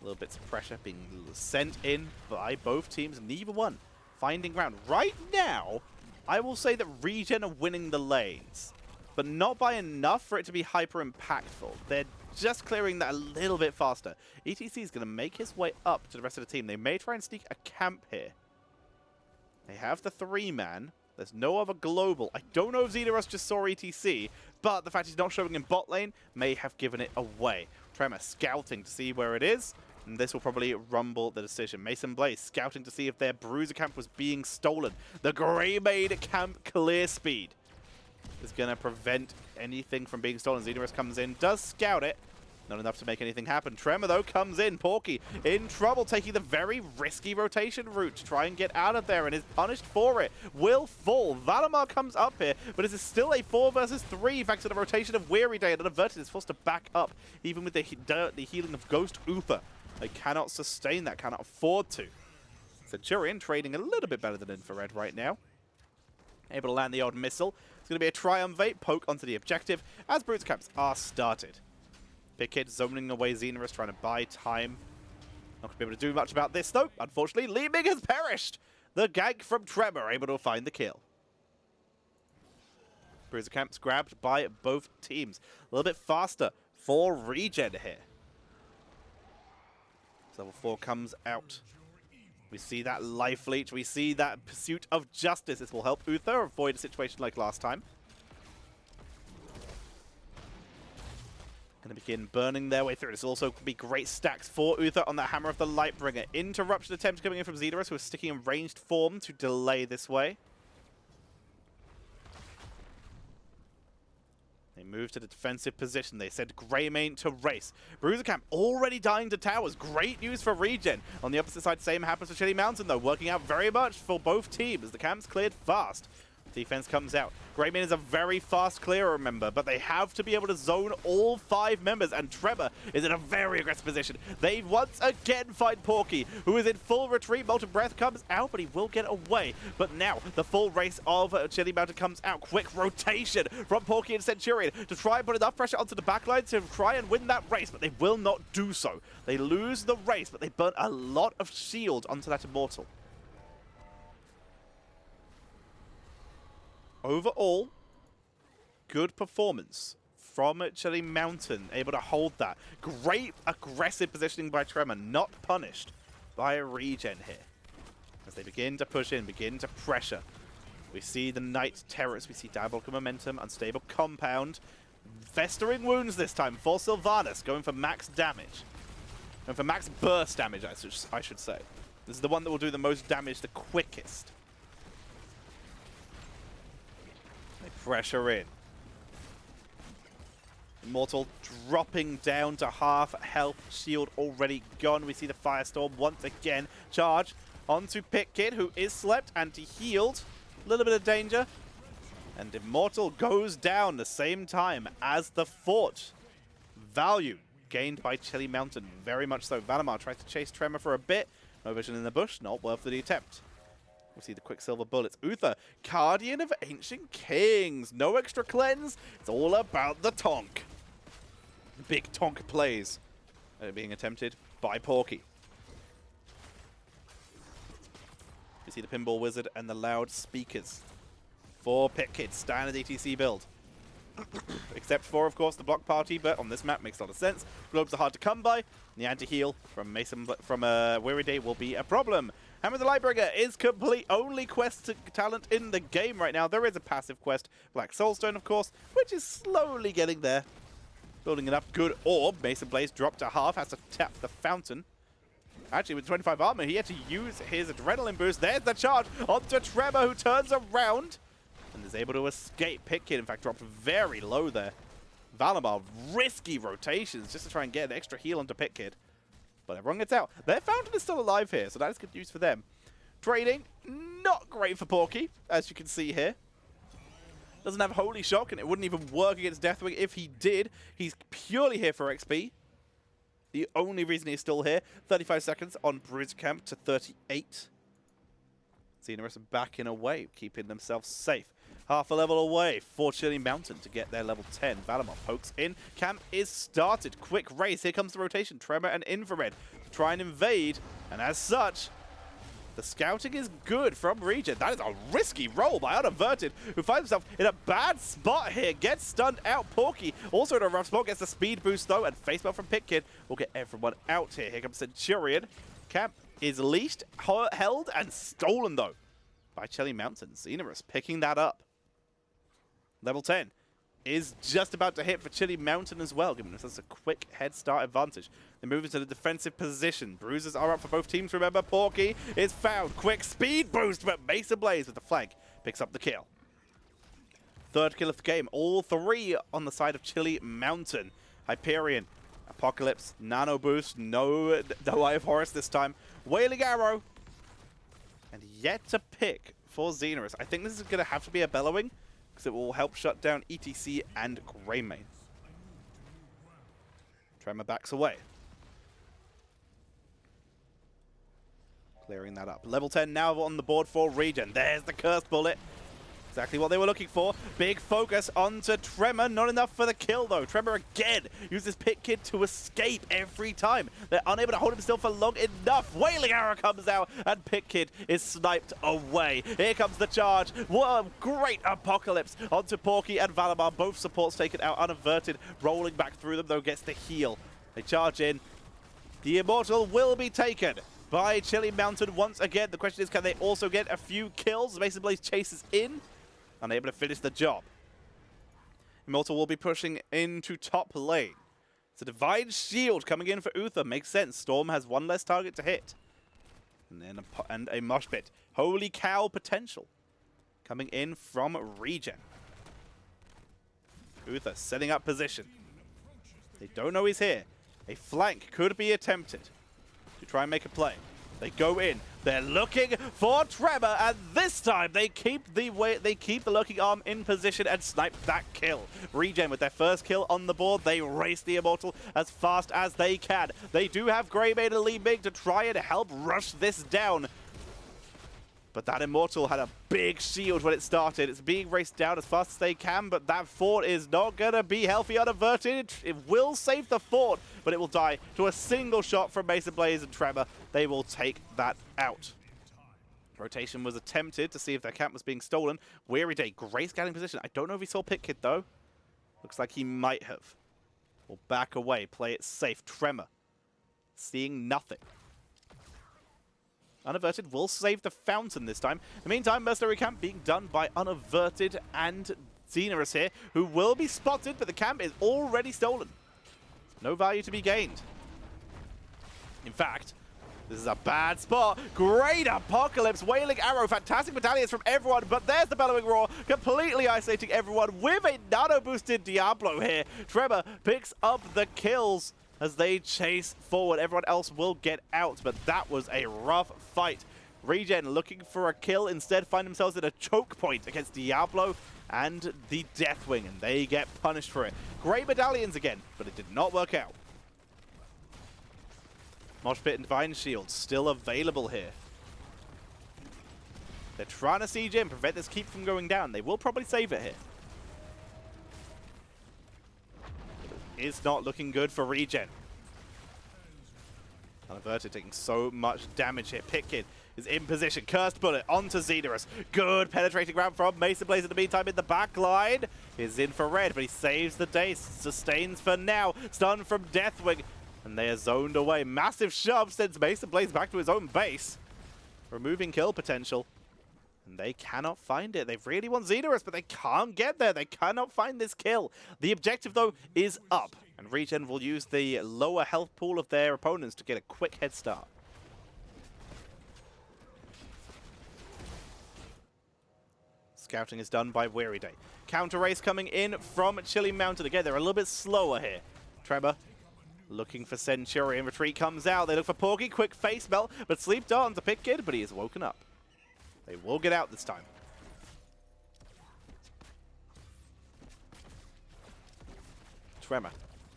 Little bits of pressure being sent in by both teams, neither one finding ground. Right now, I will say that ReGen are winning the lanes, but not by enough for it to be hyper impactful. They're just clearing that a little bit faster. ETC is going to make his way up to the rest of the team. They may try and sneak a camp here. They have the 3-man. There's no other global. I don't know if Xenorus just saw ETC, but the fact he's not showing in bot lane may have given it away. Tremor scouting to see where it is, and this will probably rumble the decision. Mason Blaze scouting to see if their Bruiser camp was being stolen. The Greymane camp clear speed is going to prevent anything from being stolen. Xenorus comes in, does scout it. Not enough to make anything happen. Tremor, though, comes in. Porky in trouble, taking the very risky rotation route to try and get out of there, and is punished for it. Will fall. Valimar comes up here, but it is still a 4 versus 3 thanks to the rotation of Weary Day, and Averted is forced to back up, even with the healing of Ghost Uther. They cannot sustain that, cannot afford to. Centurion trading a little bit better than Infrared right now. Able to land the odd missile. It's going to be a triumvirate poke onto the objective as Brutes camps are started. Pickett zoning away Xenorus, trying to buy time. Not going to be able to do much about this, though. Unfortunately, Li Ming has perished. The gank from Tremor able to find the kill. Bruiser camps grabbed by both teams. A little bit faster for ReGen here. Level 4 comes out. We see that life leech. We see that pursuit of justice. This will help Uther avoid a situation like last time. Going to begin burning their way through. This will also be great stacks for Uther on the Hammer of the Lightbringer. Interruption attempt coming in from Xenorus, who is sticking in ranged form to delay this way. They move to the defensive position. They send Greymane to race. Bruiser camp already dying to towers. Great news for ReGen. On the opposite side, same happens for Chili Mountain, though. Working out very much for both teams as the camp's cleared fast. Defense comes out. Greymane is a very fast clear, remember, but they have to be able to zone all 5 members, and Tremor is in a very aggressive position. They once again find Porky, who is in full retreat. Molten Breath comes out, but he will get away. But now, the full race of Chili Mountain comes out. Quick rotation from Porky and Centurion to try and put enough pressure onto the backline to try and win that race, but they will not do so. They lose the race, but they burn a lot of shield onto that Immortal. Overall, good performance from Chili Mountain, able to hold that. Great aggressive positioning by Tremor, not punished by ReGen here. As they begin to push in, begin to pressure. We see the Night Terrors, we see Diabolical Momentum, Unstable Compound. Festering Wounds this time for Sylvanas, going for max damage. Going for max burst damage, I should say. This is the one that will do the most damage the quickest. Pressure in. Immortal dropping down to half health, shield already gone. We see the Firestorm once again charge onto Pitkid, who is slept, anti-healed. A little bit of danger. And Immortal goes down the same time as the fort. Value gained by Chili Mountain, very much so. Valimar tries to chase Tremor for a bit. No vision in the bush, not worth the attempt. We see the Quicksilver Bullets. Uther, Guardian of Ancient Kings. No extra cleanse. It's all about the tonk. Big tonk plays being attempted by Porky. We see the Pinball Wizard and the loudspeakers for Pitkid. Standard ETC build. Except for, of course, the block party, but on this map makes a lot of sense. Globes are hard to come by. The anti-heal from Weary Day will be a problem. Hammer the Lightbringer is complete. Only quest talent in the game right now. There is a passive quest, Black Soulstone, of course, which is slowly getting there. Building it up. Good orb. Mason Blaze dropped to half. Has to tap the fountain. Actually, with 25 armor, he had to use his adrenaline boost. There's the charge onto Tremor, who turns around and is able to escape. Pitkid, in fact, dropped very low there. Valimar, risky rotations just to try and get an extra heal onto Pitkid. But everyone gets out. Their fountain is still alive here, so that is good news for them. Trading, not great for Porky, as you can see here. Doesn't have Holy Shock, and it wouldn't even work against Deathwing if he did. He's purely here for XP. The only reason he's still here. 35 seconds on Bruiser Camp to 38. Xenorus backing away, keeping themselves safe. half a level away for Chili Mountain to get their level 10. Valamar pokes in. Camp is started. Quick race. Here comes the rotation. Tremor and Infrared try and invade. And as such, the scouting is good from ReGen. That is a risky roll by Unaverted, who finds himself in a bad spot here. Gets stunned out. Porky also in a rough spot. Gets the speed boost though. And face melt from Pitkid will get everyone out here. Here comes Centurion. Camp is leashed, held, and stolen though by Chili Mountain. Xenorus picking that up. Level 10 is just about to hit for Chili Mountain as well, giving us a quick head start advantage. They move into the defensive position. Bruisers are up for both teams. Remember, Porky is found. Quick speed boost, but Mesa Blaze with the flank picks up the kill. Third kill of the game. All three on the side of Chili Mountain. Hyperion, Apocalypse, Nano Boost, no Eye of Horus this time. Wailing Arrow, and yet to pick for Xenorus. I think this is going to have to be a Bellowing, because it will help shut down ETC and Greymane. Tremor backs away. Clearing that up. Level 10 now on the board for ReGen. There's the Cursed Bullet. Exactly what they were looking for. Big focus onto Tremor. Not enough for the kill, though. Tremor again uses Pitkid to escape every time. They're unable to hold him still for long enough. Wailing Arrow comes out, and Pitkid is sniped away. Here comes the charge. What a great Apocalypse onto Porky and Valamar. Both supports taken out unaverted. Rolling back through them, though, gets the heal. They charge in. The Immortal will be taken by Chili Mountain once again. The question is, can they also get a few kills? Mesa Blaze chases in. Unable to finish the job. Immortal will be pushing into top lane. It's a Divine Shield coming in for Uther. Makes sense. Storm has one less target to hit. And then a mosh pit. Holy cow potential. Coming in from ReGen. Uther setting up position. They don't know he's here. A flank could be attempted to try and make a play. They go in. They're looking for Tremor, and this time they keep the lurking arm in position and snipe that kill. ReGen with their first kill on the board. They race the Immortal as fast as they can. They do have Greymane and Lee Big to try and help rush this down. But that Immortal had a big shield when it started. It's being raced down as fast as they can, but that fort is not going to be healthy unaverted. It will save the fort, but it will die to a single shot from Mesa Blaze and Tremor. They will take that out. Rotation was attempted to see if their camp was being stolen. Weary Day, great scouting position. I don't know if he saw Pitkid, though. Looks like he might have. We'll back away, play it safe. Tremor, seeing nothing. Unaverted will save the fountain this time. In the meantime, Mercenary Camp being done by Unaverted and Xenorus here, who will be spotted, but the camp is already stolen. No value to be gained. In fact, this is a bad spot. Great Apocalypse, Wailing Arrow, fantastic battalions from everyone, but there's the Bellowing Roar, completely isolating everyone with a nano-boosted Diablo here. Tremor picks up the kills as they chase forward. Everyone else will get out, but that was a rough fight. ReGen looking for a kill, instead find themselves at a choke point against Diablo and the Deathwing, and they get punished for it. Great medallions again, but it did not work out. Mosh Pit and Divine Shield still available here. They're trying to siege in, prevent this keep from going down. They will probably save it here. It's not looking good for ReGen. Unaverted taking so much damage here. Pitkid is in position. Cursed Bullet onto Xenorus. Good penetrating round from Mesa Blaze in the meantime in the back line. Is in for red, but he saves the day. Sustains for now. Stun from Deathwing. And they are zoned away. Massive shove sends Mesa Blaze back to his own base. Removing kill potential. And they cannot find it. They really want Xenorus, but they can't get there. They cannot find this kill. The objective, though, is up. And ReGen will use the lower health pool of their opponents to get a quick head start. Scouting is done by Weary Day. Counter race coming in from Chili Mountain. Again, they're a little bit slower here. Tremor looking for Centurion. Retreat comes out. They look for Porky. Quick face melt, but sleep dart onto Pitkid, but he is woken up. They will get out this time. Tremor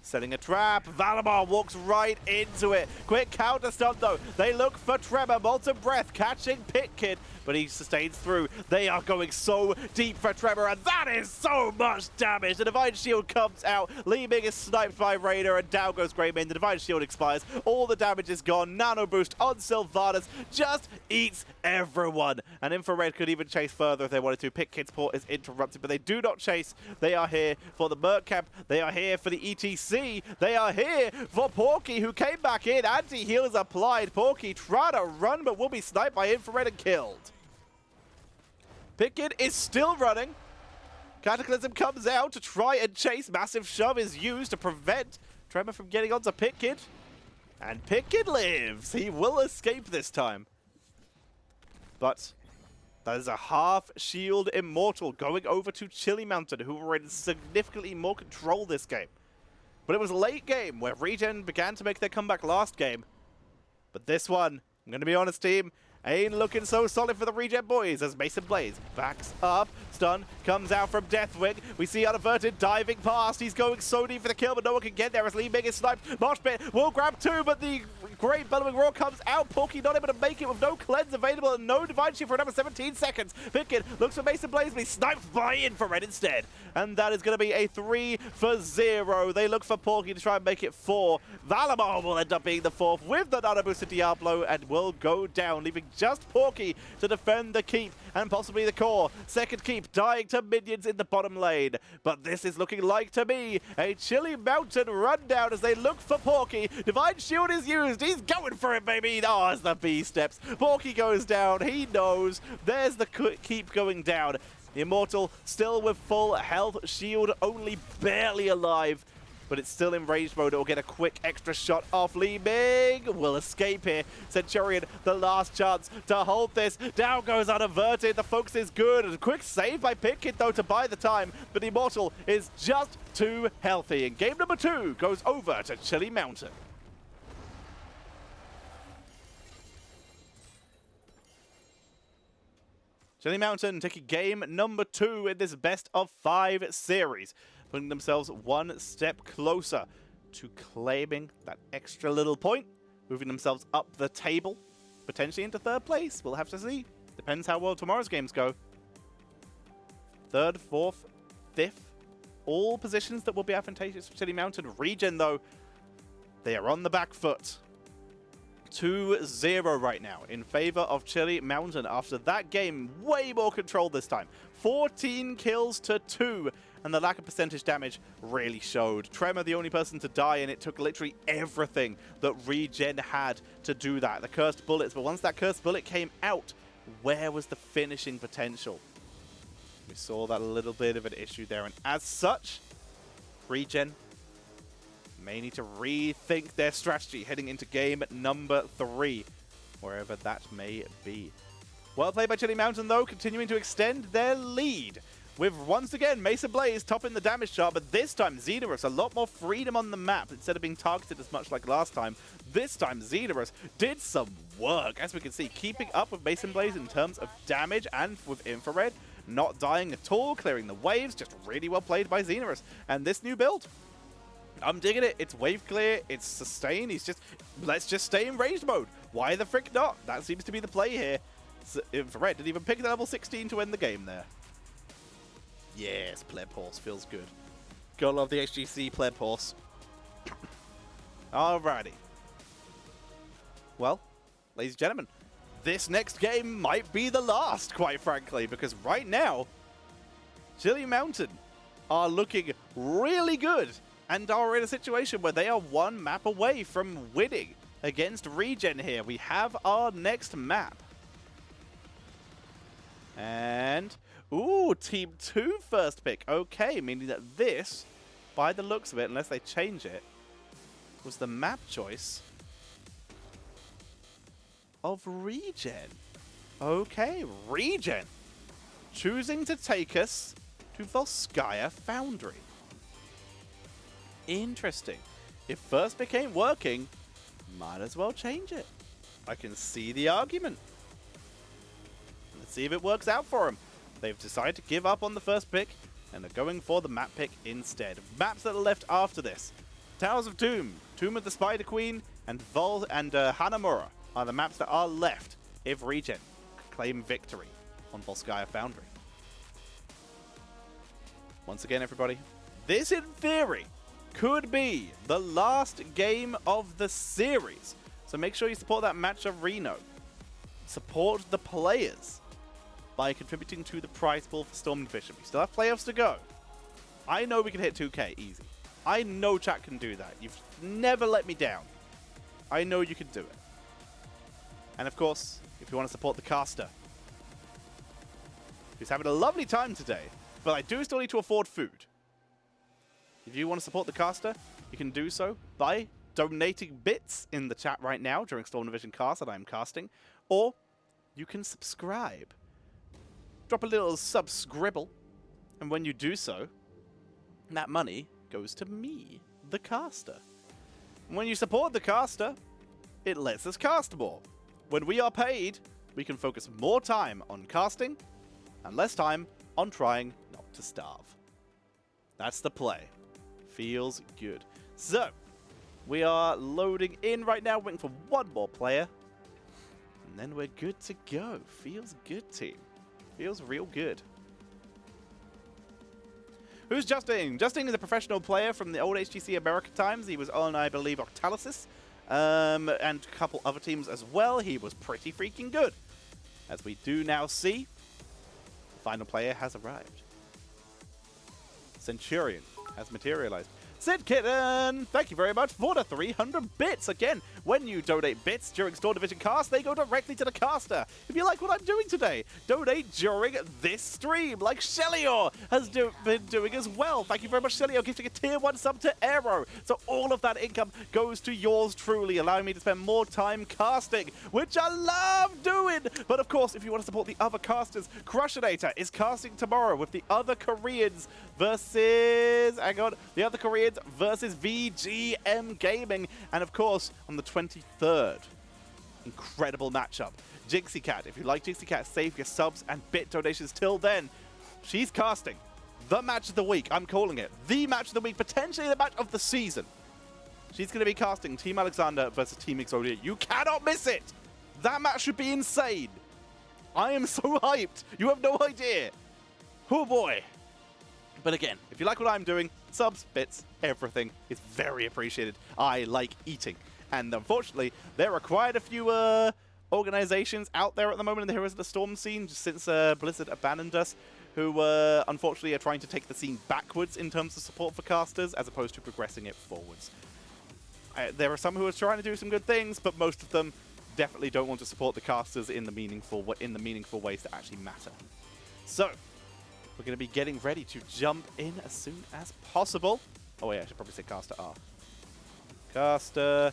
Setting a trap. Valimar walks right into it. Quick counter stun though. They look for Tremor. Molten Breath catching Pitkid, but he sustains through. They are going so deep for Tremor, and that is so much damage. The Divine Shield comes out. Li Ming is sniped by Raider, and down goes Greymane. The Divine Shield expires. All the damage is gone. Nano boost on Sylvanas just eats everyone. And Infrared could even chase further if they wanted to. Pitkid's port is interrupted, but they do not chase. They are here for the Merc Camp. They are here for the ETC. They are here for Porky, who came back in. Anti-heal is applied. Porky trying to run, but will be sniped by Infrared and killed. Pitkid is still running. Cataclysm comes out to try and chase. Massive shove is used to prevent Tremor from getting onto Pitkid. And Pitkid lives. He will escape this time. But that is a half shield immortal going over to Chili Mountain, who were in significantly more control this game. But it was late game where ReGen began to make their comeback last game. But this one, I'm going to be honest, team, ain't looking so solid for the ReGen boys as Mason Blaze backs up. Stun comes out from Deathwing. We see Unaverted diving past. He's going so deep for the kill, but no one can get there as Li Ming is sniped. Moshpit will grab two, but the great bellowing roar comes out. Porky not able to make it with no cleanse available and no Divine Shield for another 17 seconds. Pitkid looks for Mason Blaze, but he's sniped by Infrared instead. And that is going to be a 3-for-0. They look for Porky to try and make it 4. Valimar will end up being the 4th with the Nano Boosted Diablo and will go down, leaving just Porky to defend the keep and possibly the core. Second keep dying to minions in the bottom lane. But this is looking like, to me, a Chili Mountain rundown as they look for Porky. Divine Shield is used. He's going for it, baby. Oh, as the B steps. Porky goes down. He knows. There's the keep going down. The Immortal still with full health. Shield only barely alive. But it's still in rage mode. It will get a quick extra shot off. Li Ming will escape here. Centurion, the last chance to hold this. Down goes Unaverted. The focus is good. A quick save by Pitkid, though, to buy the time. But Immortal is just too healthy. And game number 2 goes over to Chili Mountain. Chili Mountain taking game number 2 in this best of 5 series, putting themselves one step closer to claiming that extra little point, moving themselves up the table, potentially into 3rd place. We'll have to see. Depends how well tomorrow's games go. 3rd, 4th, 5th, all positions that will be advantageous for Chili Mountain. ReGen, though, they are on the back foot. 2-0 right now in favor of Chili Mountain after that game. Way more control this time. 14 kills to 2, and the lack of percentage damage really showed. Tremor the only person to die, and it took literally everything that ReGen had to do that. The cursed bullets, but once that cursed bullet came out, where was the finishing potential? We saw that little bit of an issue there, and as such, ReGen may need to rethink their strategy heading into game number 3, wherever that may be. Well played by Chili Mountain, though, continuing to extend their lead, with once again Mason Blaze topping the damage chart, but this time Xenarus a lot more freedom on the map instead of being targeted as much like last time. This time Xenarus did some work, as we can see, keeping up with Mason Blaze in terms of damage and with Infrared, not dying at all, clearing the waves. Just really well played by Xenarus. And this new build, I'm digging it. It's wave clear, it's sustain. He's just, let's just stay in ranged mode. Why the frick not? That seems to be the play here. Infrared didn't even pick the level 16 to end the game there. Yes, Pleb Horse feels good. Gotta love the HGC Pleb Horse. Alrighty. Well, ladies and gentlemen, this next game might be the last, quite frankly, because right now, Chili Mountain are looking really good and are in a situation where they are one map away from winning against ReGen here. We have our next map. And, ooh, Team 2 first pick. Okay, meaning that this, by the looks of it, unless they change it, was the map choice of ReGen. Okay, ReGen choosing to take us to Volskaya Foundry. Interesting. If first pick ain't working, might as well change it. I can see the argument. Let's see if it works out for them. They've decided to give up on the first pick and are going for the map pick instead. Maps that are left after this. Towers of Doom, Tomb of the Spider Queen, and Hanamura are the maps that are left if ReGen claim victory on Volskaya Foundry. Once again, everybody, this in theory could be the last game of the series. So make sure you support that match of Reno. Support the players by contributing to the prize pool for Storm Division. We still have playoffs to go. I know we can hit 2K easy. I know chat can do that. You've never let me down. I know you can do it. And of course, if you want to support the caster, who's having a lovely time today, but I do still need to afford food. If you want to support the caster, you can do so by donating bits in the chat right now during Storm Division cast that I'm casting, or you can subscribe. Drop a little subscribble, and when you do so, that money goes to me, the caster. And when you support the caster, it lets us cast more. When we are paid, we can focus more time on casting and less time on trying not to starve. That's the play. Feels good. So, we are loading in right now, waiting for one more player. And then we're good to go. Feels good, team. Feels real good. Who's Justin? Justin is a professional player from the old HGC America times. He was on, I believe, Octalysis. And a couple other teams as well. He was pretty freaking good. As we do now see, the final player has arrived. Centurion has materialized. Sid Kitten, thank you very much for the 300 bits. Again, when you donate bits during Storm Division cast, they go directly to the caster. If you like what I'm doing today, donate during this stream, like Shellyor has been doing as well. Thank you very much, Shellyor, gifting a tier 1 sub to Aero. So all of that income goes to yours truly, allowing me to spend more time casting, which I love doing. But of course, if you want to support the other casters, Crushinator is casting tomorrow with the other Koreans versus... hang on, the other Koreans versus VGM Gaming, and of course on the 23rd, incredible matchup. Jinxie Cat, if you like Jinxie Cat, save your subs and bit donations till then. She's casting the match of the week. I'm calling it the match of the week, potentially the match of the season. She's going to be casting Team Alexander versus Team Exodia. You cannot miss it. That match should be insane. I am so hyped. You have no idea. Oh boy. But again, if you like what I'm doing, subs, bits, everything is very appreciated. I like eating. And unfortunately, there are quite a few organizations out there at the moment in the Heroes of the Storm scene, just since Blizzard abandoned us, who unfortunately are trying to take the scene backwards in terms of support for casters, as opposed to progressing it forwards. There are some who are trying to do some good things, but most of them definitely don't want to support the casters in the meaningful ways that actually matter. So, we're going to be getting ready to jump in as soon as possible. Oh, wait, I should probably say Caster R. Caster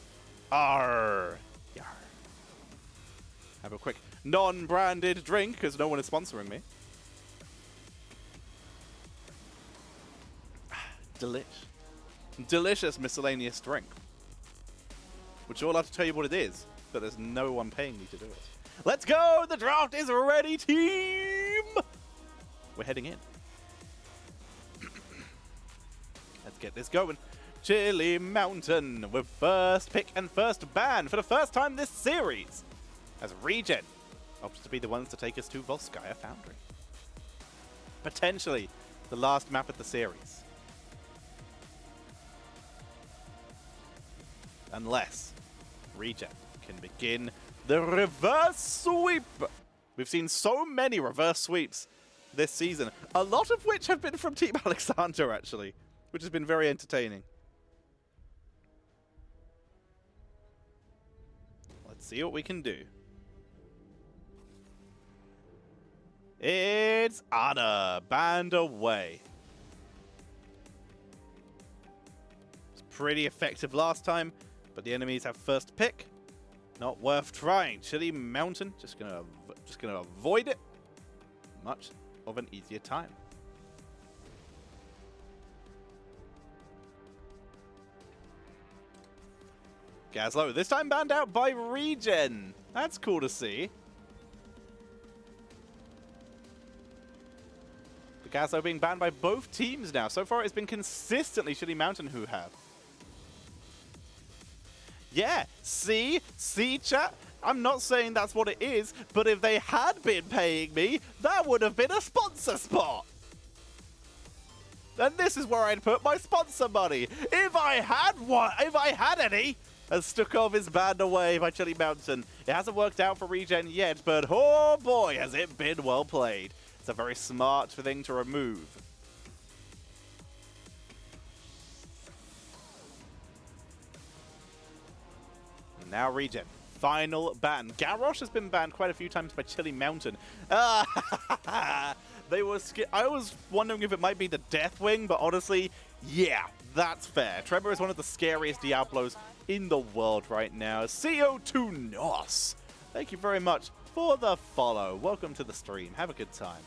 R. Yar. Have a quick non-branded drink, because no one is sponsoring me. Delicious miscellaneous drink. Which all I have to tell you what it is, but there's no one paying me to do it. Let's go! The draft is ready, team! We're heading in. Let's get this going. Chili Mountain with first pick and first ban for the first time this series, as ReGen opts to be the ones to take us to Volskaya Foundry. Potentially the last map of the series. Unless ReGen can begin the reverse sweep. We've seen so many reverse sweeps this season, a lot of which have been from Team Alexander, actually, which has been very entertaining. Let's see what we can do. It's Anna, banned away. It's pretty effective last time, but the enemies have first pick. Not worth trying. Chili Mountain, just gonna avoid it. Much of an easier time. Gazlo, this time banned out by ReGen. That's cool to see. The Gazlo being banned by both teams now. So far it's been consistently Chili Mountain who have. Yeah, see chat? I'm not saying that's what it is, but if they had been paying me, that would have been a sponsor spot. And this is where I'd put my sponsor money. If I had any. As Stukov is banned away by Chili Mountain. It hasn't worked out for ReGen yet, but oh boy, has it been well played. It's a very smart thing to remove. And now ReGen. Final ban. Garrosh has been banned quite a few times by Chili Mountain. They were I was wondering if it might be the Deathwing, but honestly, yeah, that's fair. Trevor is one of the scariest Diablos in the world right now. CO2 Nos. Thank you very much for the follow. Welcome to the stream. Have a good time.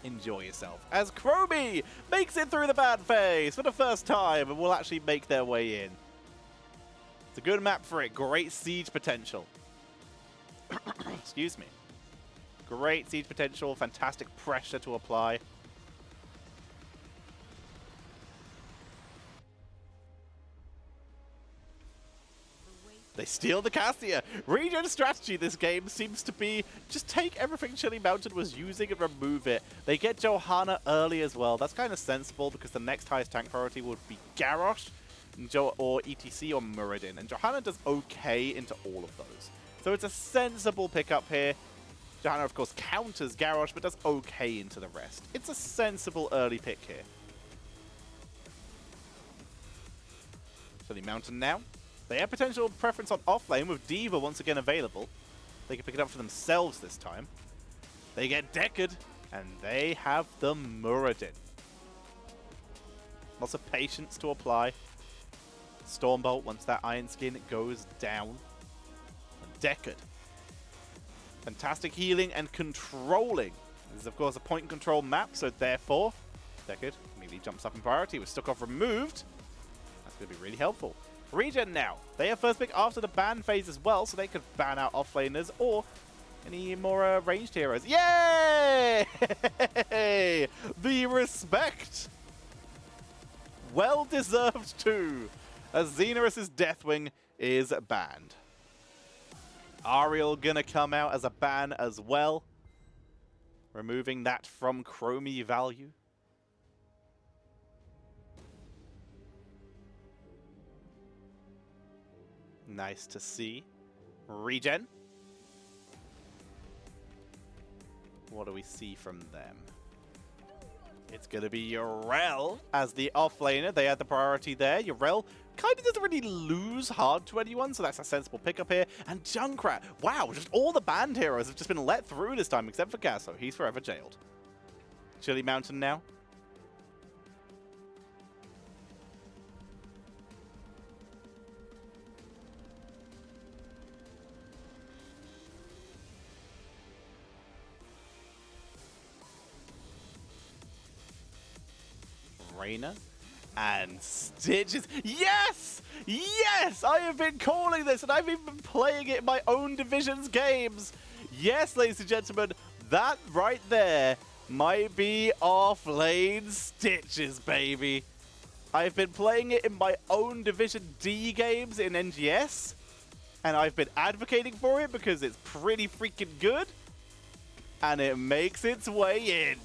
Enjoy yourself. As Chromie makes it through the ban phase for the first time and will actually make their way in. It's a good map for it. Great siege potential. Excuse me. Great siege potential. Fantastic pressure to apply. They steal the Cassia. ReGen's strategy this game seems to be just take everything Chili Mountain was using and remove it. They get Johanna early as well. That's kind of sensible because the next highest tank priority would be Garrosh or ETC or Muradin. And Johanna does okay into all of those. So it's a sensible pickup here. Johanna, of course, counters Garrosh, but does okay into the rest. It's a sensible early pick here. Chili Mountain now. They have potential preference on offlane with D.Va once again available. They can pick it up for themselves this time. They get Deckard, and they have the Muradin. Lots of patience to apply. Stormbolt once that Iron Skin goes down. And Deckard. Fantastic healing and controlling. This is, of course, a point-and-control map, so therefore, Deckard immediately jumps up in priority with Stukov removed. That's going to be really helpful. ReGen now. They have first pick after the ban phase as well, so they could ban out offlaners or any more ranged heroes. Yay! The respect! Well deserved too, as Xenorous' Deathwing is banned. Ariel gonna come out as a ban as well, removing that from Chromie value. Nice to see. ReGen. What do we see from them? It's going to be Yrel as the offlaner. They had the priority there. Yrel kind of doesn't really lose hard to anyone, so that's a sensible pickup here. And Junkrat. Wow, just all the banned heroes have just been let through this time, except for Gasso. He's forever jailed. Chili Mountain now. Reina and Stitches. Yes! Yes! I have been calling this and I've even been playing it in my own division's games. Yes, ladies and gentlemen, that right there might be off-lane Stitches, baby. I've been playing it in my own Division D games in NGS, and I've been advocating for it because it's pretty freaking good, and it makes its way in.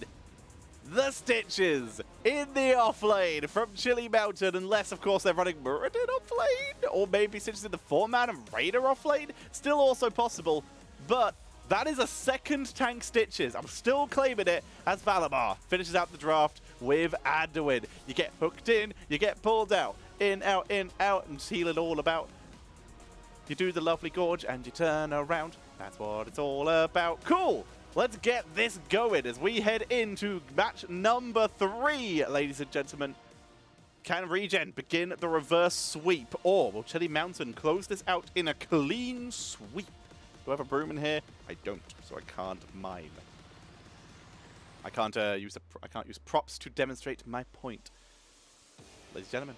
The Stitches in the offlane from Chili Mountain, unless, of course, they're running Muradin offlane, or maybe Stitches in the 4-man and Raider offlane. Still also possible, but that is a second tank Stitches. I'm still claiming it as Valimar finishes out the draft with Anduin. You get hooked in, you get pulled out, and heal it all about. You do the lovely gorge and you turn around. That's what it's all about. Cool. Let's get this going as we head into match number 3, ladies and gentlemen. Can ReGen begin the reverse sweep, or will Chili Mountain close this out in a clean sweep? Do I have a broom in here? I don't, so I can't mime. I can't use props to demonstrate my point. Ladies and gentlemen,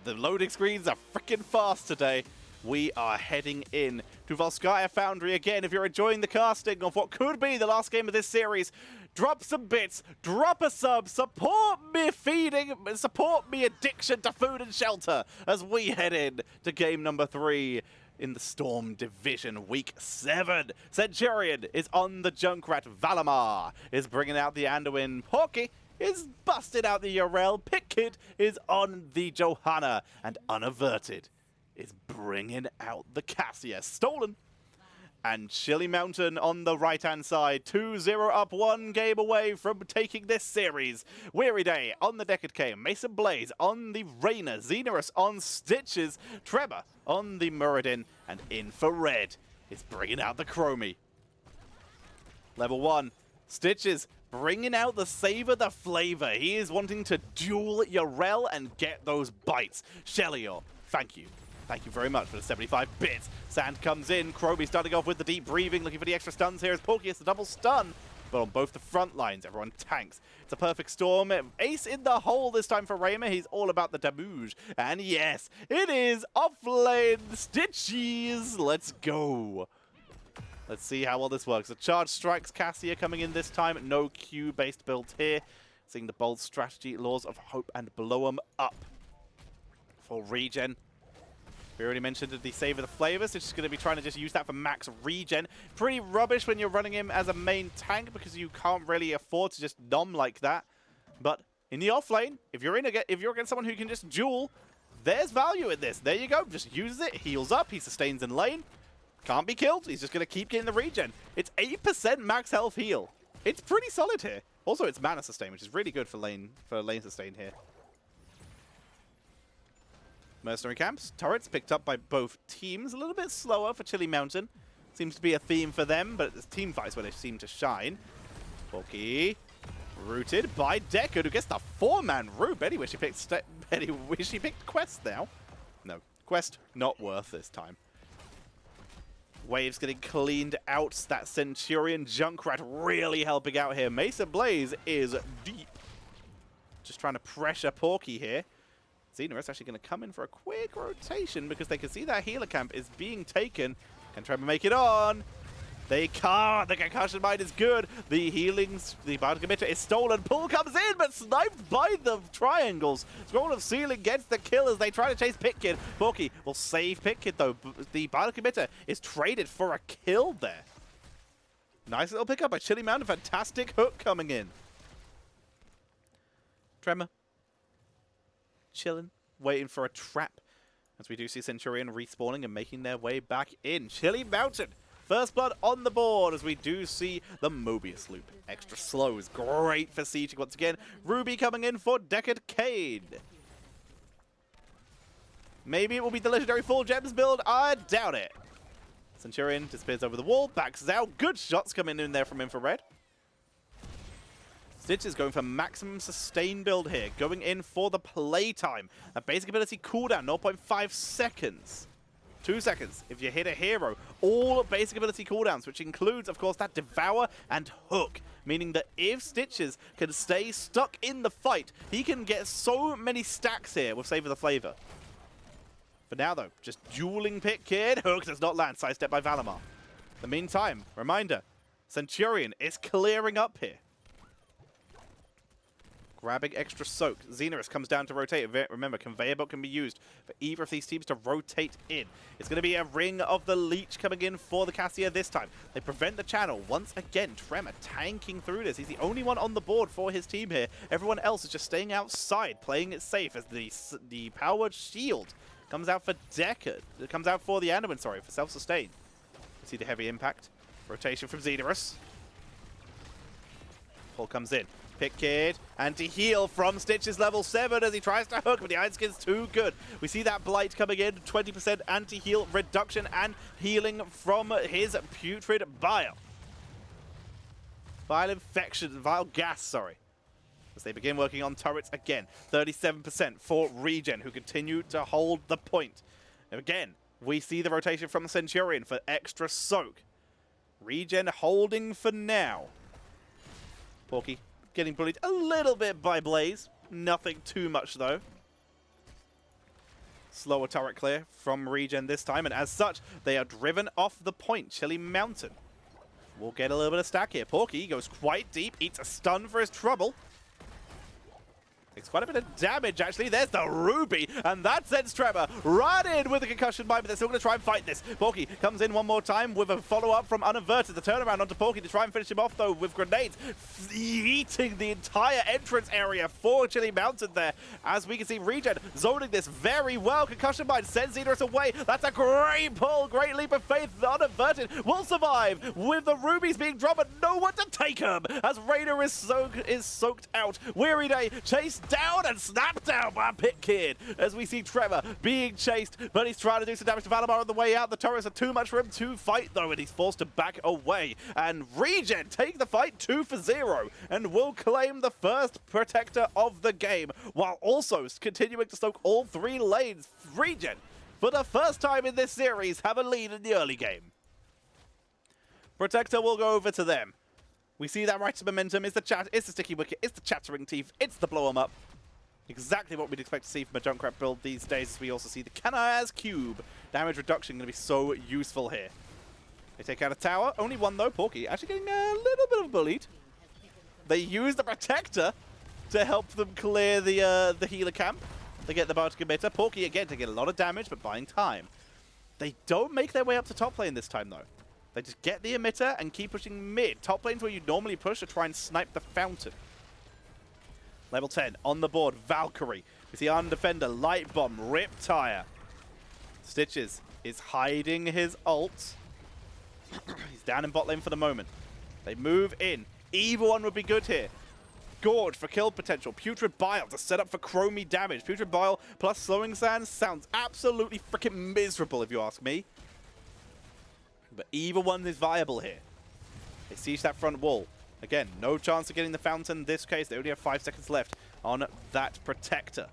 the loading screens are freaking fast today. We are heading in to Volskaya Foundry again. If you're enjoying the casting of what could be the last game of this series, drop some bits, drop a sub, support me feeding, support me addiction to food and shelter as we head in to game number 3 in the Storm Division Week 7. Centurion is on the Junkrat, Valamar is bringing out the Anduin, Porky is busted out the Yorel, Pitkid is on the Johanna, and Unaverted is bringing out the Cassia. Stolen. And Chili Mountain on the right-hand side, 2-0 up, 1 game away from taking this series. Weary Day on the Decade K, Mason Blaze on the Rainer, Xenorus on Stitches, Trevor on the Muradin, and Infrared is bringing out the Chromie. Level 1, Stitches bringing out the Savor the Flavor. He is wanting to duel Yorel and get those bites. Shelior, thank you. Thank you very much for the 75 bits. Sand comes in. Kroby starting off with the deep breathing, looking for the extra stuns here as Porky has the double stun. But on both the front lines, everyone tanks. It's a perfect storm. Ace in the hole this time for Raymer. He's all about the damage. And yes, it is offlane Stitchies. Let's go. Let's see how well this works. The charge strikes Cassia coming in this time. No Q-based build here. Seeing the bold strategy, Laws of Hope, and blow them up for ReGen. We already mentioned the Savor the Flavors. It's just going to be trying to just use that for max regen. Pretty rubbish when you're running him as a main tank because you can't really afford to just nom like that. But in the offlane, if you're against someone who can just duel, there's value in this. There you go. Just uses it, heals up, he sustains in lane. Can't be killed. He's just going to keep getting the regen. It's 8% max health heal. It's pretty solid here. Also, it's mana sustain, which is really good for lane sustain here. Mercenary camps, turrets picked up by both teams. A little bit slower for Chili Mountain. Seems to be a theme for them, but it's team fights where they seem to shine. Porky, rooted by Deckard, who gets the 4-man root. Betty wish he picked Quest now. No, Quest not worth this time. Waves getting cleaned out. That Centurion Junkrat really helping out here. Mason Blaze is deep. Just trying to pressure Porky here. Xenorus actually going to come in for a quick rotation because they can see that healer camp is being taken. Can Trevor make it on? They can't. The concussion mine is good. The bardic emitter is stolen. Pull comes in, but sniped by the triangles. Scroll of Ceiling gets the kill as they try to chase Pitkid. Porky will save Pitkid though. The bardic emitter is traded for a kill there. Nice little pickup by Chili Mountain. Fantastic hook coming in. Tremor. Chilling, waiting for a trap. As we do see Centurion respawning and making their way back in. Chili Mountain, first blood on the board as we do see the Mobius loop. Extra slow is great for sieging once again. Ruby coming in for Decade Cade. Maybe it will be the legendary full gems build. I doubt it. Centurion disappears over the wall, backs out. Good shots coming in there from Infrared. Stitch is going for maximum sustain build here, going in for the playtime. A basic ability cooldown, 0.5 seconds. 2 seconds if you hit a hero. All basic ability cooldowns, which includes, of course, that Devour and Hook. Meaning that if Stitches can stay stuck in the fight, he can get so many stacks here with Savor the Flavor. For now, though, just dueling Pitkid. Hook does not land, sidestep by Valamar. In the meantime, reminder, Centurion is clearing up here. Grabbing extra soak. Xenorus comes down to rotate. Remember, Conveyor Belt can be used for either of these teams to rotate in. It's going to be a Ring of the Leech coming in for the Cassia this time. They prevent the channel. Once again, Tremor tanking through this. He's the only one on the board for his team here. Everyone else is just staying outside, playing it safe as the powered shield comes out for Deckard. It comes out for the Anduin, sorry, for self-sustain. See the heavy impact. Rotation from Xenorus. Pull comes in. Pitkid, anti-heal from Stitches level 7 as he tries to hook, but the Iron Skin's too good. We see that Blight coming in, 20% anti-heal reduction and healing from his putrid bile. Vile infection, vile gas, sorry. As they begin working on turrets again. 37% for ReGen, who continue to hold the point. And again, we see the rotation from the Centurion for extra soak. ReGen holding for now. Porky getting bullied a little bit by Blaze. Nothing too much, though. Slower turret clear from ReGen this time, and as such, they are driven off the point. Chili Mountain we'll get a little bit of stack here. Porky goes quite deep, eats a stun for his trouble. Takes quite a bit of damage, actually. There's the Ruby, and that sends Trevor right in with a concussion mine, but they're still going to try and fight this. Porky comes in one more time with a follow-up from Unaverted. The turnaround onto Porky to try and finish him off, though, with grenades, eating the entire entrance area for Chili Mountain there. As we can see, ReGen zoning this very well. Concussion mine sends Xenos away. That's a great pull, great leap of faith. Unaverted will survive with the Rubies being dropped, but no one to take him, as Raider is soaked out. Weary Day chased down and snapped down by Pit Kid, as we see Trevor being chased, but he's trying to do some damage to Valimar on the way out. The turrets are too much for him to fight, though, and he's forced to back away. And ReGen take the fight 2-0 and will claim the first protector of the game, while also continuing to stoke all 3 lanes. ReGen, for the first time in this series, have a lead in the early game. Protector will go over to them. We see that right momentum. It's the sticky wicket, it's the chattering teeth, it's the blow 'em up. Exactly what we'd expect to see from a Junkrat build these days. We also see the Kanaz Cube. Damage reduction going to be so useful here. They take out a tower. Only one, though. Porky actually getting a little bit of bullied. They use the Protector to help them clear the healer camp. They get the Bardic Emitter. Porky, again, to get a lot of damage, but buying time. They don't make their way up to top lane this time, though. They just get the emitter and keep pushing mid. Top lanes where you normally push to try and snipe the fountain. Level 10 on the board, Valkyrie. We see Undefender, Light Bomb, Riptire. Stitches is hiding his ult. He's down in bot lane for the moment. They move in. Evil One would be good here. Gorge for kill potential. Putrid Bile to set up for Chromie damage. Putrid Bile plus Slowing Sands sounds absolutely freaking miserable if you ask me. But either one is viable here. They siege that front wall. Again, no chance of getting the fountain in this case. They only have 5 seconds left on that Protector.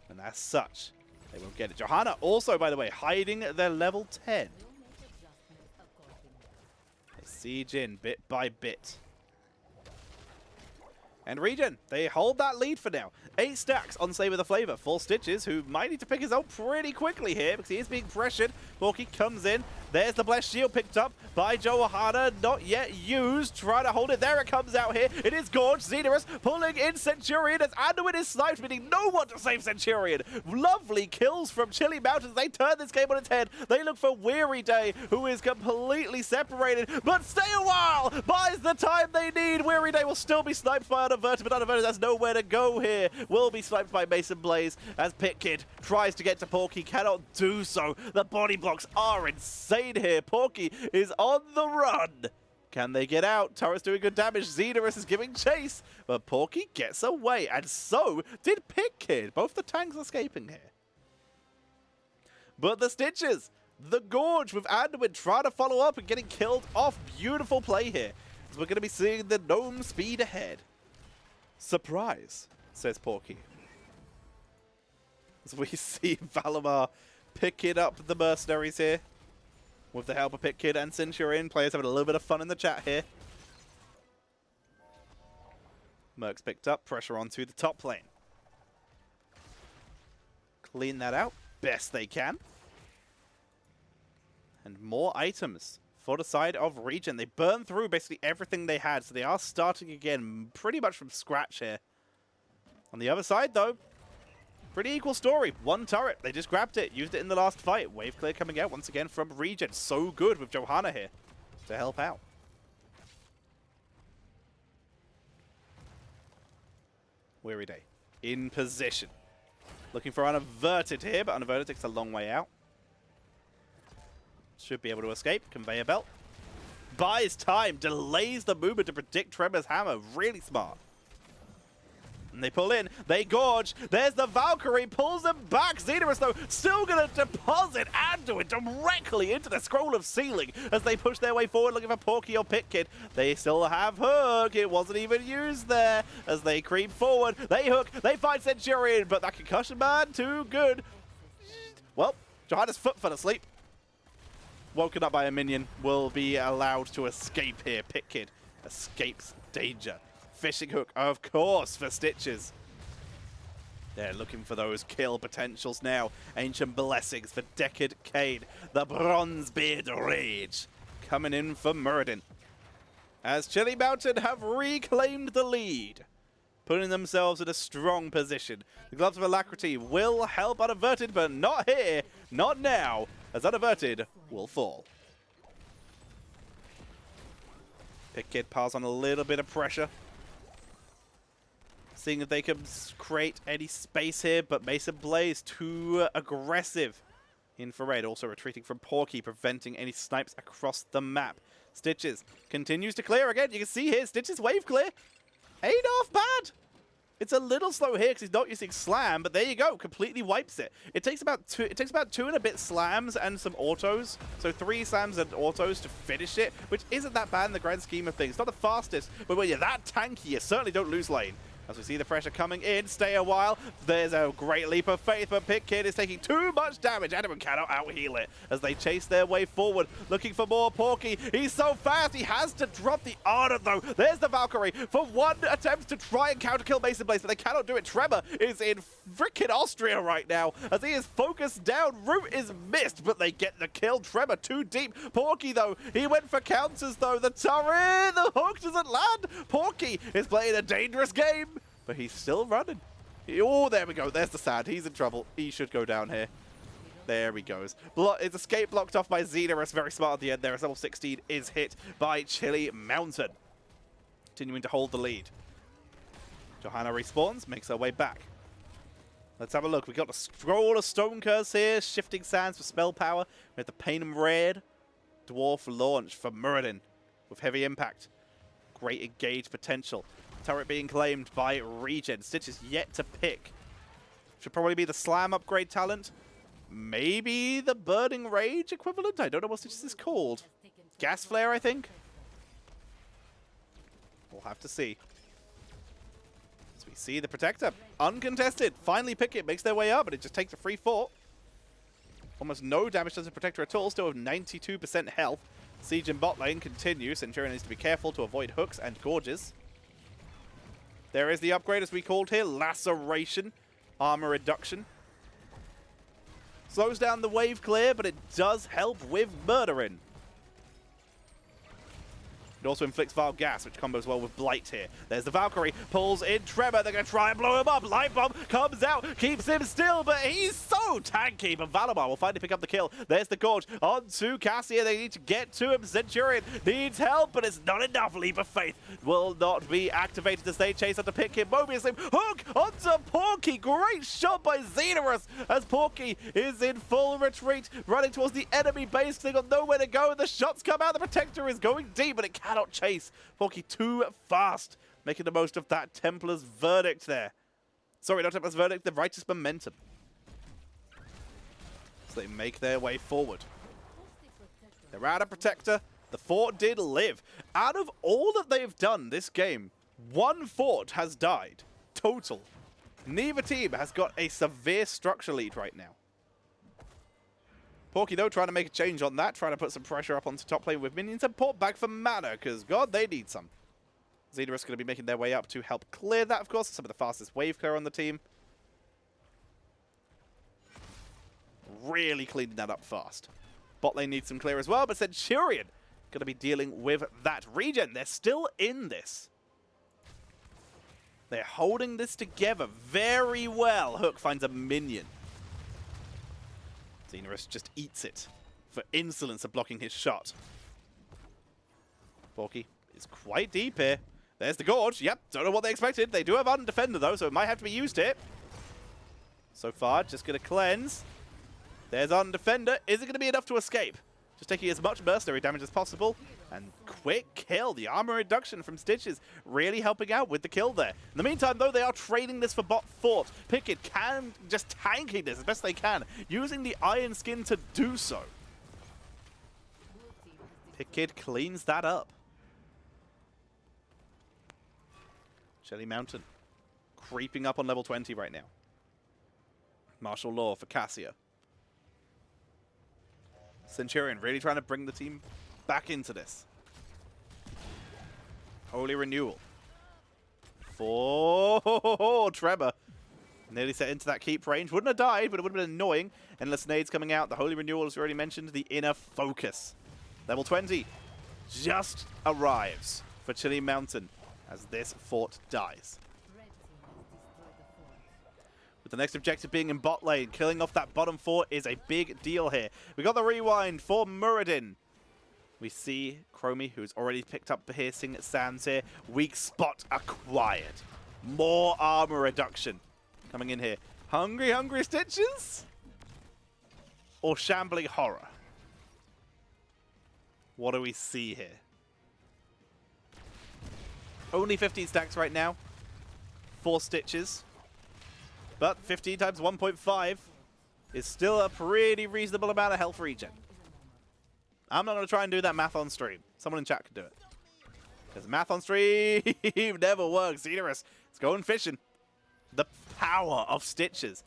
And as such, they won't get it. Johanna also, by the way, hiding their level 10. They siege in bit by bit. And ReGen, they hold that lead for now. 8 stacks on Saber the Flavor for Stitches, who might need to pick his ult pretty quickly here because he is being pressured. Porky comes in. There's the Blessed Shield picked up by Johanna. Not yet used. Trying to hold it. There it comes out here. It is Gorge. Xenorus pulling in Centurion as Anduin is sniped, meaning no one to save Centurion. Lovely kills from Chili Mountains. They turn this game on its head. They look for Weary Day, who is completely separated. But stay a while. Buys the time they need. Weary Day will still be sniped by Unaverted, but Unaverted has nowhere to go here. Will be sniped by Mason Blaze as Pit Kid tries to get to Porky. Cannot do so. The body blocks are insane here. Porky is on the run. Can they get out? Turret's doing good damage. Xenorus is giving chase, but Porky gets away, and so did Pit Kid. Both the tanks escaping here. But the Stitches, the Gorge with Anduin trying to follow up and getting killed off. Beautiful play here. So we're going to be seeing the gnome speed ahead. Surprise, says Porky. As we see Valimar picking up the mercenaries here. With the help of Pit Kid and Centurion. Players having a little bit of fun in the chat here. Merc's picked up. Pressure onto the top lane. Clean that out best they can. And more items for the side of ReGen. They burned through basically everything they had. So they are starting again pretty much from scratch here. On the other side, though, pretty equal story. One turret. They just grabbed it. Used it in the last fight. Wave clear coming out once again from ReGen. So good with Johanna here to help out. Weary Day in position. Looking for Unaverted here, but Unaverted takes a long way out. Should be able to escape. Conveyor belt. Buys time. Delays the movement to predict Tremor's hammer. Really smart. And they pull in, they gorge, there's the Valkyrie, pulls them back. Xenorus, though, still going to deposit Anduin directly into the Scroll of Sealing as they push their way forward looking for Porky or Pit Kid. They still have Hook, it wasn't even used there. As they creep forward, they hook, they find Centurion, but that concussion man, too good. Well, Johanna's foot fell asleep. Woken up by a minion, will be allowed to escape here. Pit Kid escapes danger. Fishing hook, of course, for Stitches. They're looking for those kill potentials now. Ancient Blessings for Decade Cade. The Bronzebeard Rage coming in for Muradin. as Chili Mountain have reclaimed the lead, putting themselves in a strong position. The Gloves of Alacrity will help Unaverted, but not here, not now, as Unaverted will fall. Pick piles on a little bit of pressure, seeing if they can create any space here, but Mason Blaze too aggressive. Infrared also retreating from Porky, preventing any snipes across the map. Stitches continues to clear again. You can see here, Stitches wave clear. Ain't half bad. It's a little slow here because he's not using slam, but there you go, completely wipes it. It takes about two and a bit slams and some autos. So 3 slams and autos to finish it, which isn't that bad in the grand scheme of things. Not the fastest, but when you're that tanky, you certainly don't lose lane. As we see the pressure coming in, stay a while. There's a great leap of faith, but Pitkid is taking too much damage. Adam cannot out-heal it as they chase their way forward, looking for more Porky. He's so fast, he has to drop the Ardent, though. There's the Valkyrie for one attempt to try and counter-kill Mason Blaze, but they cannot do it. Tremor is in frickin' Austria right now as he is focused down. Root is missed, but they get the kill. Tremor too deep. Porky, though, he went for counters, though. The turret, the hook doesn't land. Porky is playing a dangerous game, but he's still running. Oh, there we go. There's the sand. He's in trouble. He should go down here. There he goes. His escape blocked off by Xenorus. Very smart at the end there as level 16 is hit by Chili Mountain. Continuing to hold the lead. Johanna respawns, makes her way back. Let's have a look. We've got a scroll of Stone Curse here. Shifting Sands for spell power. We have the Panem Red. Dwarf launch for Muradin with heavy impact. Great engage potential. Turret being claimed by ReGen. Stitch is yet to pick. Should probably be the Slam upgrade talent. Maybe the Burning Rage equivalent? I don't know what Stitch is called. Gas Flare, I think? We'll have to see. As we see the Protector. Uncontested. Finally Pickett makes their way up, but it just takes a free fort. Almost no damage to the Protector at all. Still with 92% health. Siege in bot lane continues. Centurion needs to be careful to avoid hooks and gorges. There is the upgrade, as we called here, Laceration, armor reduction. Slows down the wave clear, but it does help with murdering. It also inflicts Vile Gas, which combos well with Blight here. There's the Valkyrie, pulls in Tremor. They're going to try and blow him up. Light Bomb comes out, keeps him still, but he's so tanky. But Valimar will finally pick up the kill. There's the Gorge onto Cassia. They need to get to him. Centurion needs help, but it's not enough. Leap of Faith will not be activated as they chase up to pick him. Mobius Limb, hook onto Porky. Great shot by Xenorus as Porky is in full retreat, running towards the enemy base. They got nowhere to go, and the shots come out. The Protector is going deep, but it cannot chase. Porky too fast, making the most of that Templar's Verdict there. Sorry, not Templar's Verdict, the Righteous Momentum. So they make their way forward. They're out of Protector. The fort did live. Out of all that they've done this game, 1 fort has died. Total. Neither team has got a severe structure lead right now. Porky, though, trying to make a change on that, trying to put some pressure up onto top lane with minions and port back for mana, because, God, they need some. Xenorus going to be making their way up to help clear that, of course. Some of the fastest wave clear on the team. Really cleaning that up fast. Bot lane needs some clear as well, but Centurion going to be dealing with that. ReGen, they're still in this. They're holding this together very well. Hook finds a minion. Xenorus just eats it for insolence of blocking his shot. Porky is quite deep here. There's the Gorge. Yep, don't know what they expected. They do have Ardent Defender, though, so it might have to be used here. So far, just going to cleanse. There's Ardent Defender. Is it going to be enough to escape? Just taking as much mercenary damage as possible. And quick kill. The armor reduction from Stitches really helping out with the kill there. In the meantime, though, they are trading this for bot fort. Pickett can just tanking this as best they can, using the Iron Skin to do so. Pickett cleans that up. Chili Mountain creeping up on level 20 right now. Martial Law for Cassia. Centurion really trying to bring the team back into this. Holy Renewal. For Tremor. Nearly set into that keep range. Wouldn't have died, but it would have been annoying. Endless Nades coming out. The Holy Renewal, as already mentioned. The Inner Focus. Level 20 just arrives. for Chili Mountain as this fort dies. With the next objective being in bot lane, killing off that bottom fort is a big deal here. We got the rewind for Muradin. We see Chromie, who's already picked up piercing sands here. Weak spot acquired. More armor reduction coming in here. Hungry, hungry Stitches? Or Shambling Horror? What do we see here? Only 15 stacks right now. 4 Stitches. But 15 times 1.5 is still a pretty reasonable amount of health regen. I'm not going to try and do that math on stream. Someone in chat can do it. Because math on stream never works. Zenerus is going fishing. The power of Stitches.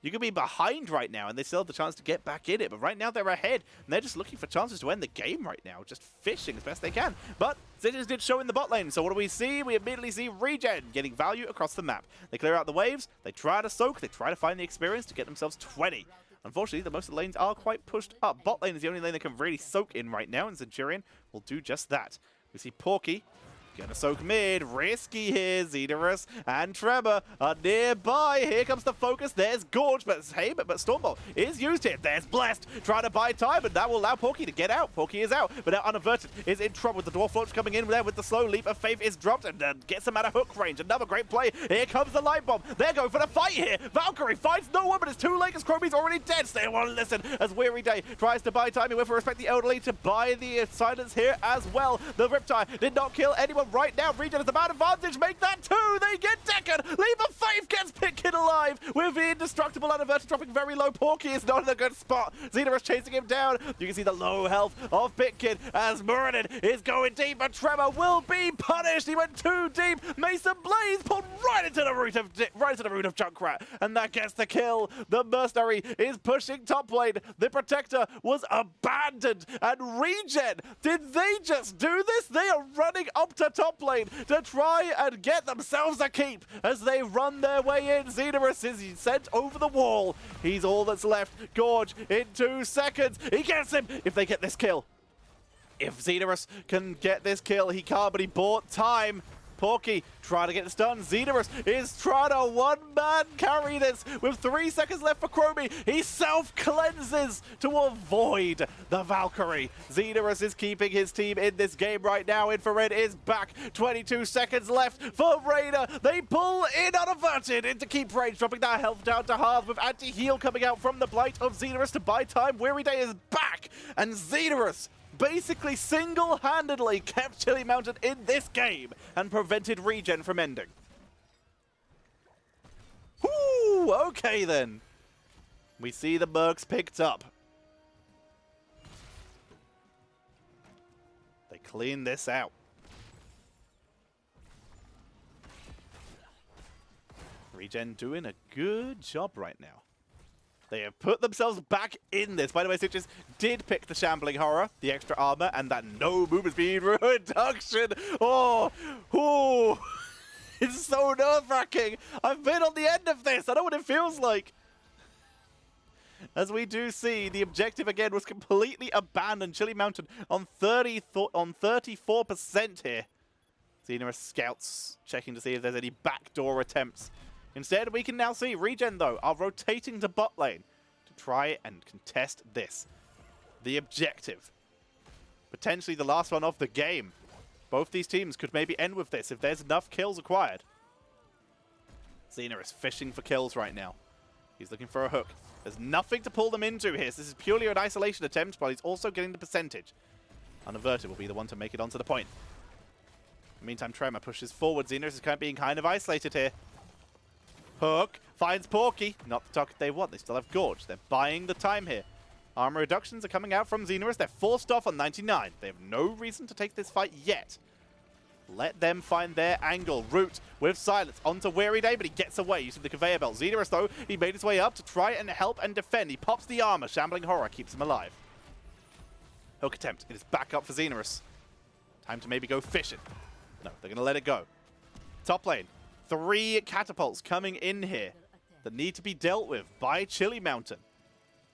You could be behind right now and they still have the chance to get back in it. But right now they're ahead and they're just looking for chances to end the game right now. Just fishing as best they can. But Stitches did show in the bot lane. So what do we see? We immediately see ReGen getting value across the map. They clear out the waves. They try to soak. They try to find the experience to get themselves 20. Unfortunately, the most of the lanes are quite pushed up. Bot lane is the only lane that can really soak in right now, and Centurion will do just that. We see Porky gonna soak mid. Risky here. Zenerus and Tremor are nearby. Here comes the focus. There's Gorge, but hey, but Stormbolt is used here. There's Blessed trying to buy time, and that will allow Porky to get out. Porky is out, but now Unaverted is in trouble with the Dwarf launch coming in there with the slow leap of faith is dropped and gets him out of hook range. Another great play. Here comes the light bomb. They're going for the fight here. Valkyrie finds no one, but it's too late as Chromie's already dead. So they won't listen as Weary Day tries to buy time. He went for Respect the Elderly to buy the silence here as well. The Riptide did not kill anyone right now. ReGen is the bad advantage. Make that 2. They get Deckard. Leap of Faith gets Pitkin alive with the indestructible Unaverted dropping very low. Porky is not in a good spot. Zenerus chasing him down. You can see the low health of Pitkin as Muradin is going deep, but Tremor will be punished. He went too deep. Mason Blaze pulled right into the root of Junkrat, and that gets the kill. The Mercenary is pushing top lane. The Protector was abandoned, and ReGen, did they just do this? They are running up to top lane to try and get themselves a keep as they run their way in. Zenerus is sent over the wall. He's all that's left. Gorge in 2 seconds. He gets him if they get this kill. If Zenerus can get this kill, he can't, but he bought time. Porky trying to get this done. Zenerus is trying to one-man carry this with 3 seconds left for Chromie. He self-cleanses to avoid the Valkyrie. Zenerus is keeping his team in this game right now. Infrared is back. 22 seconds left for Raider. They pull in Unaverted into keep range, dropping that health down to half with anti-heal coming out from the Blight of Zenerus to buy time. Weary Day is back, and Zenerus basically single-handedly kept Chili Mountain in this game and prevented ReGen from ending. Whoo, okay then. We see the Mercs picked up. They clean this out. ReGen doing a good job right now. They have put themselves back in this. By the way, Stitches did pick the Shambling Horror, the extra armor, and that no movement speed reduction. Oh, it's so nerve-wracking. I've been on the end of this. I know what it feels like. As we do see, the objective again was completely abandoned. Chili Mountain on 34% here. Zenerus scouts checking to see if there's any backdoor attempts. Instead, we can now see ReGen, though, are rotating to bot lane to try and contest this. The objective. Potentially the last one of the game. Both these teams could maybe end with this if there's enough kills acquired. Zener is fishing for kills right now. He's looking for a hook. There's nothing to pull them into here. So this is purely an isolation attempt, but he's also getting the percentage. Unaverted will be the one to make it onto the point. In the meantime, Tremor pushes forward. Zener is being kind of isolated here. Hook finds Porky. Not the target they want. They still have Gorge. They're buying the time here. Armor reductions are coming out from Zenerus. They're forced off on 99. They have no reason to take this fight yet. Let them find their angle. Root with silence onto Weary Day, but he gets away using the conveyor belt. Zenerus, though, he made his way up to try and help and defend. He pops the armor. Shambling Horror keeps him alive. Hook attempt. It is back up for Zenerus. Time to maybe go fishing. No, they're going to let it go. Top lane. 3 catapults coming in here that need to be dealt with by Chili Mountain.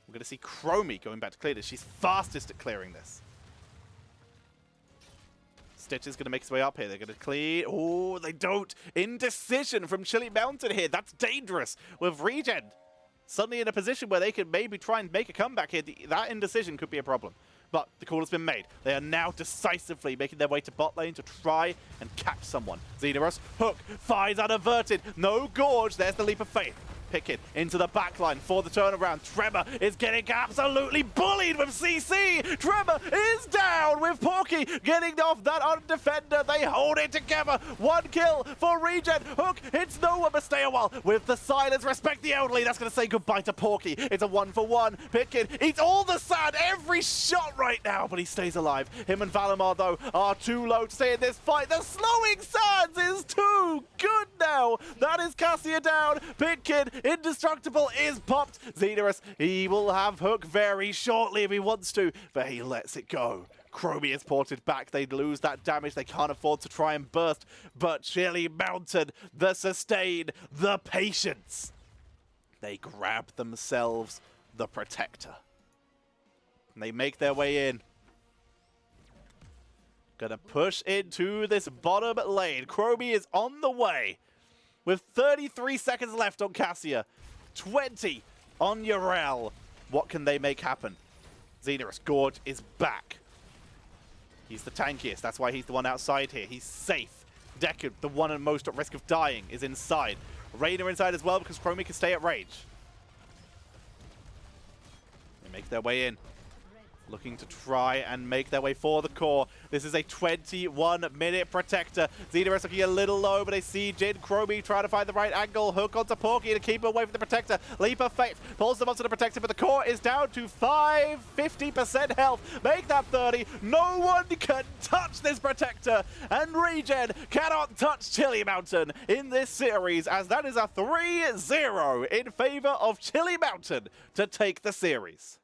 We're going to see Chromie going back to clear this. She's fastest at clearing this. Stitch is going to make his way up here. They're going to clear. Oh, they don't. Indecision from Chili Mountain here. That's dangerous with ReGen suddenly in a position where they could maybe try and make a comeback here. That indecision could be a problem. But the call has been made. They are now decisively making their way to bot lane to try and catch someone. Xenorus, hook, fires unaverted. No Gorge. There's the leap of faith. Pickett into the backline for the turnaround. Tremor is getting absolutely bullied with CC. Tremor is down with Porky getting off that undefender. They hold it together. One kill for ReGen. Hook hits no one but stay a while with the silence. Respect the elderly. That's going to say goodbye to Porky. It's a 1-for-1. Pickett eats all the sand, every shot right now, but he stays alive. Him and Valimar, though, are too low to stay in this fight. The slowing sands is too good now. That is Cassia down. Pickett indestructible is popped. Xenorus, he will have Hook very shortly if he wants to, but he lets it go. Chromie is ported back. They lose that damage. They can't afford to try and burst, but Chili Mountain, the sustain, the patience. They grab themselves the Protector. And they make their way in. Gonna push into this bottom lane. Chromie is on the way. With 33 seconds left on Cassia, 20 on Urel. What can they make happen? Xenorus, Gorge is back. He's the tankiest. That's why he's the one outside here. He's safe. Deku, the one and most at risk of dying, is inside. Rainer inside as well because Chromie can stay at range. They make their way in. Looking to try and make their way for the core. This is a 21-minute Protector. Xenorus looking a little low, but they see Jin. Chromie trying to find the right angle. Hook onto Porky to keep away from the Protector. Leap of Faith pulls them onto the Protector, but the core is down to 50% health. Make that 30. No one can touch this Protector. And ReGen cannot touch Chili Mountain in this series, as that is a 3-0 in favor of Chili Mountain to take the series.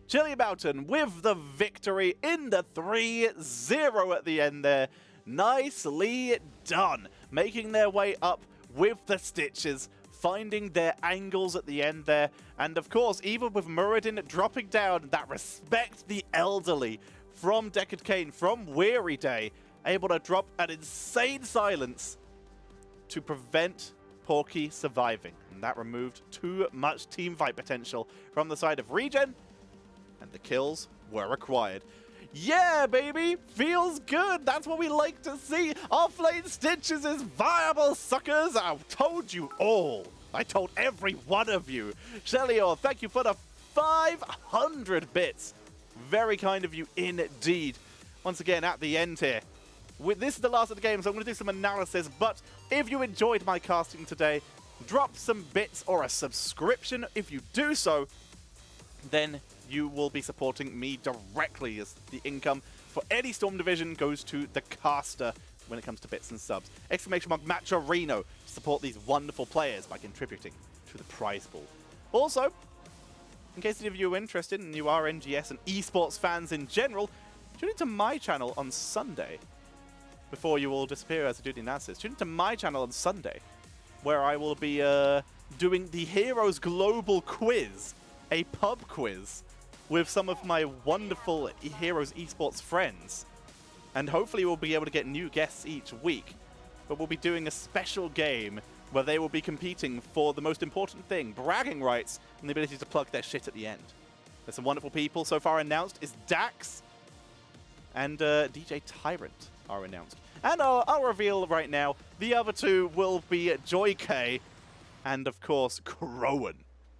Chili Mountain with the victory in the 3-0 at the end there. Nicely done. Making their way up with the Stitches, finding their angles at the end there. And of course, even with Muradin dropping down, that respect the elderly from Deckard Cain, from Weary Day, able to drop an insane silence to prevent Porky surviving. And that removed too much team fight potential from the side of ReGen. And the kills were required. Yeah, baby! Feels good! That's what we like to see! Offlane Stitches is viable, suckers! I told you all! I told every one of you! Shelior, thank you for the 500 bits! Very kind of you indeed. Once again, at the end here. This is the last of the game, so I'm going to do some analysis, but if you enjoyed my casting today, drop some bits or a subscription. If you do so, then you will be supporting me directly, as the income for any Storm Division goes to the caster when it comes to bits and subs. Exclamation mark Matcherino to support these wonderful players by contributing to the prize pool. Also, in case any of you are interested and you are NGS and esports fans in general, tune into my channel on Sunday. Before you all disappear as I do the analysis, tune into my channel on Sunday, where I will be doing the Heroes Global Quiz, a pub quiz, with some of my wonderful Heroes esports friends. And hopefully we'll be able to get new guests each week. But we'll be doing a special game where they will be competing for the most important thing, bragging rights and the ability to plug their shit at the end. There's some wonderful people. So far announced is Dax and DJ Tyrant are announced. And I'll reveal right now, the other two will be Joy K and, of course, Crowan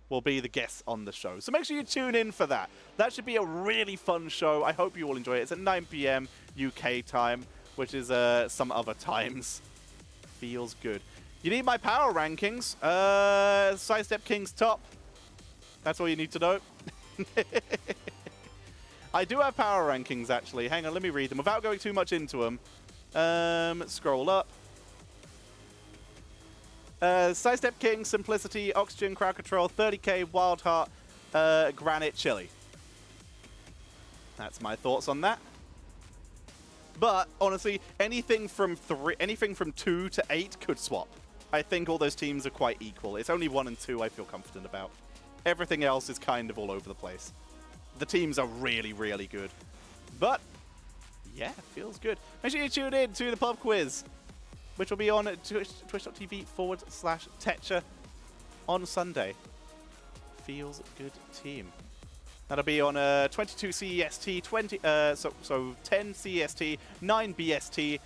will be the guests on the show. So make sure you tune in for that. That should be a really fun show. I hope you all enjoy it. It's at 9 PM UK time, which is some other times. Feels good. You need my power rankings. Sidestep King's top. That's all you need to know. I do have power rankings, actually. Hang on, let me read them without going too much into them. Scroll up. Sidestep King, Simplicity, Oxygen, Crowd Control, 30k, Wild Heart, Granite, Chili. That's my thoughts on that. But honestly, anything from 2 to 8 could swap. I think all those teams are quite equal. It's only 1 and 2 I feel confident about. Everything else is kind of all over the place. the teams are really, really good. But, yeah, feels good. Make sure you tune in to the pub quiz, which will be on twitch.tv/Tetcher on Sunday. Feels good team. That'll be on 22 CEST, 10 CEST, 9 BST,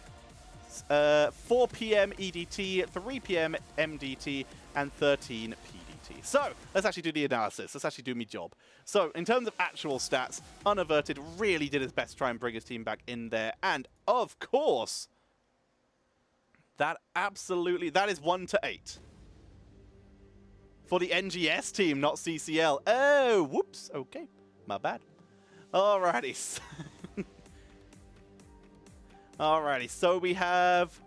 4 PM EDT, 3 PM MDT, and 13 PDT. So, let's actually do the analysis. Let's actually do my job. So, in terms of actual stats, Unaverted really did his best to try and bring his team back in there. And, of course, that is 1 to 8. For the NGS team, not CCL. Oh, whoops. Okay, my bad. Alrighty. Alrighty, so we have,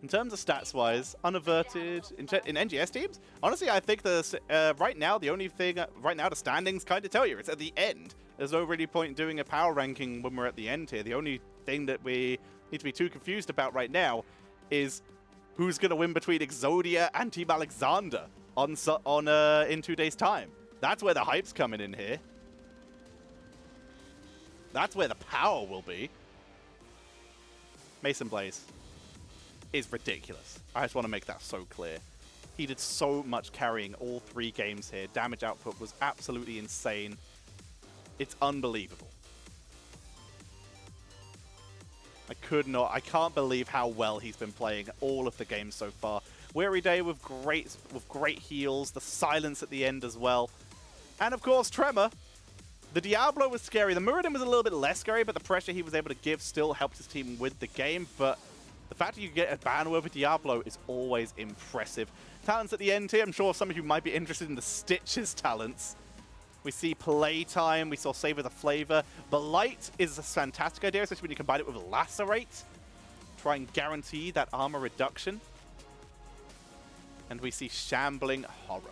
in terms of stats-wise, Unaverted in NGS teams. Honestly, I think right now, the only thing, right now the standings kind of tell you. It's at the end. There's no really point in doing a power ranking when we're at the end here. The only thing that we need to be too confused about right now is who's going to win between Exodia and Team Alexander in 2 days' time. That's where the hype's coming in here. That's where the power will be. Mason Blaze is ridiculous. I just want to make that so clear. He did so much carrying all 3 games here. Damage output was absolutely insane. It's unbelievable. I can't believe how well he's been playing all of the games so far. Weary Day with great heals, the silence at the end as well. And of course, Tremor. The Diablo was scary. The Muradin was a little bit less scary, but the pressure he was able to give still helped his team with the game. But the fact that you get a ban over Diablo is always impressive. Talents at the end here, I'm sure some of you might be interested in the Stitches talents. We see Playtime, we saw Savor the Flavor. Blight is a fantastic idea, especially when you combine it with Lacerate. Try and guarantee that armor reduction. And we see Shambling Horror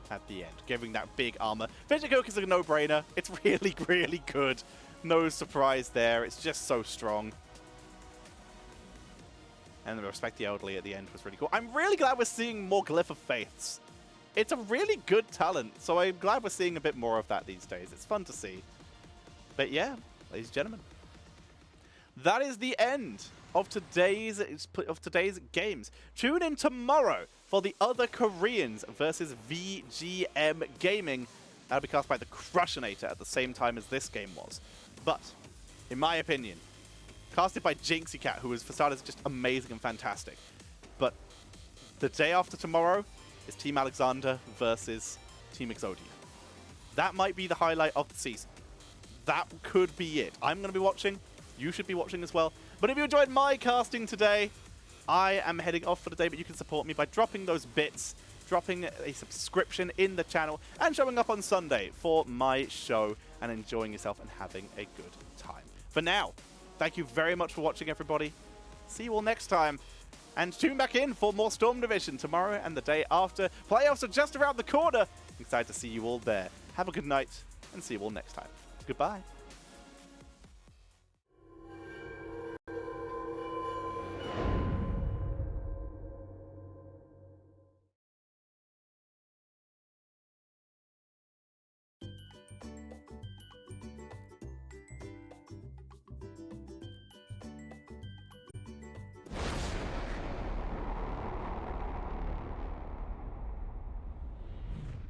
at the end, giving that big armor. Vegetacook is a no-brainer. It's really, really good. No surprise there. It's just so strong. And the Respect the Elderly at the end was really cool. I'm really glad we're seeing more Glyph of Faiths. It's a really good talent, so I'm glad we're seeing a bit more of that these days. It's fun to see. But yeah, ladies and gentlemen, that is the end of today's games. Tune in tomorrow for the other Koreans versus VGM Gaming. That'll be cast by the Crushinator at the same time as this game was. But, in my opinion, casted by Jinxie Cat, who is, for starters, just amazing and fantastic. But the day after tomorrow is Team Alexander versus Team Exodia. That might be the highlight of the season. That could be it. I'm going to be watching. You should be watching as well. But if you enjoyed my casting today, I am heading off for the day, but you can support me by dropping those bits, dropping a subscription in the channel, and showing up on Sunday for my show and enjoying yourself and having a good time. For now, thank you very much for watching, everybody. See you all next time. And tune back in for more Storm Division tomorrow and the day after. Playoffs are just around the corner. Excited to see you all there. Have a good night, and see you all next time. Goodbye.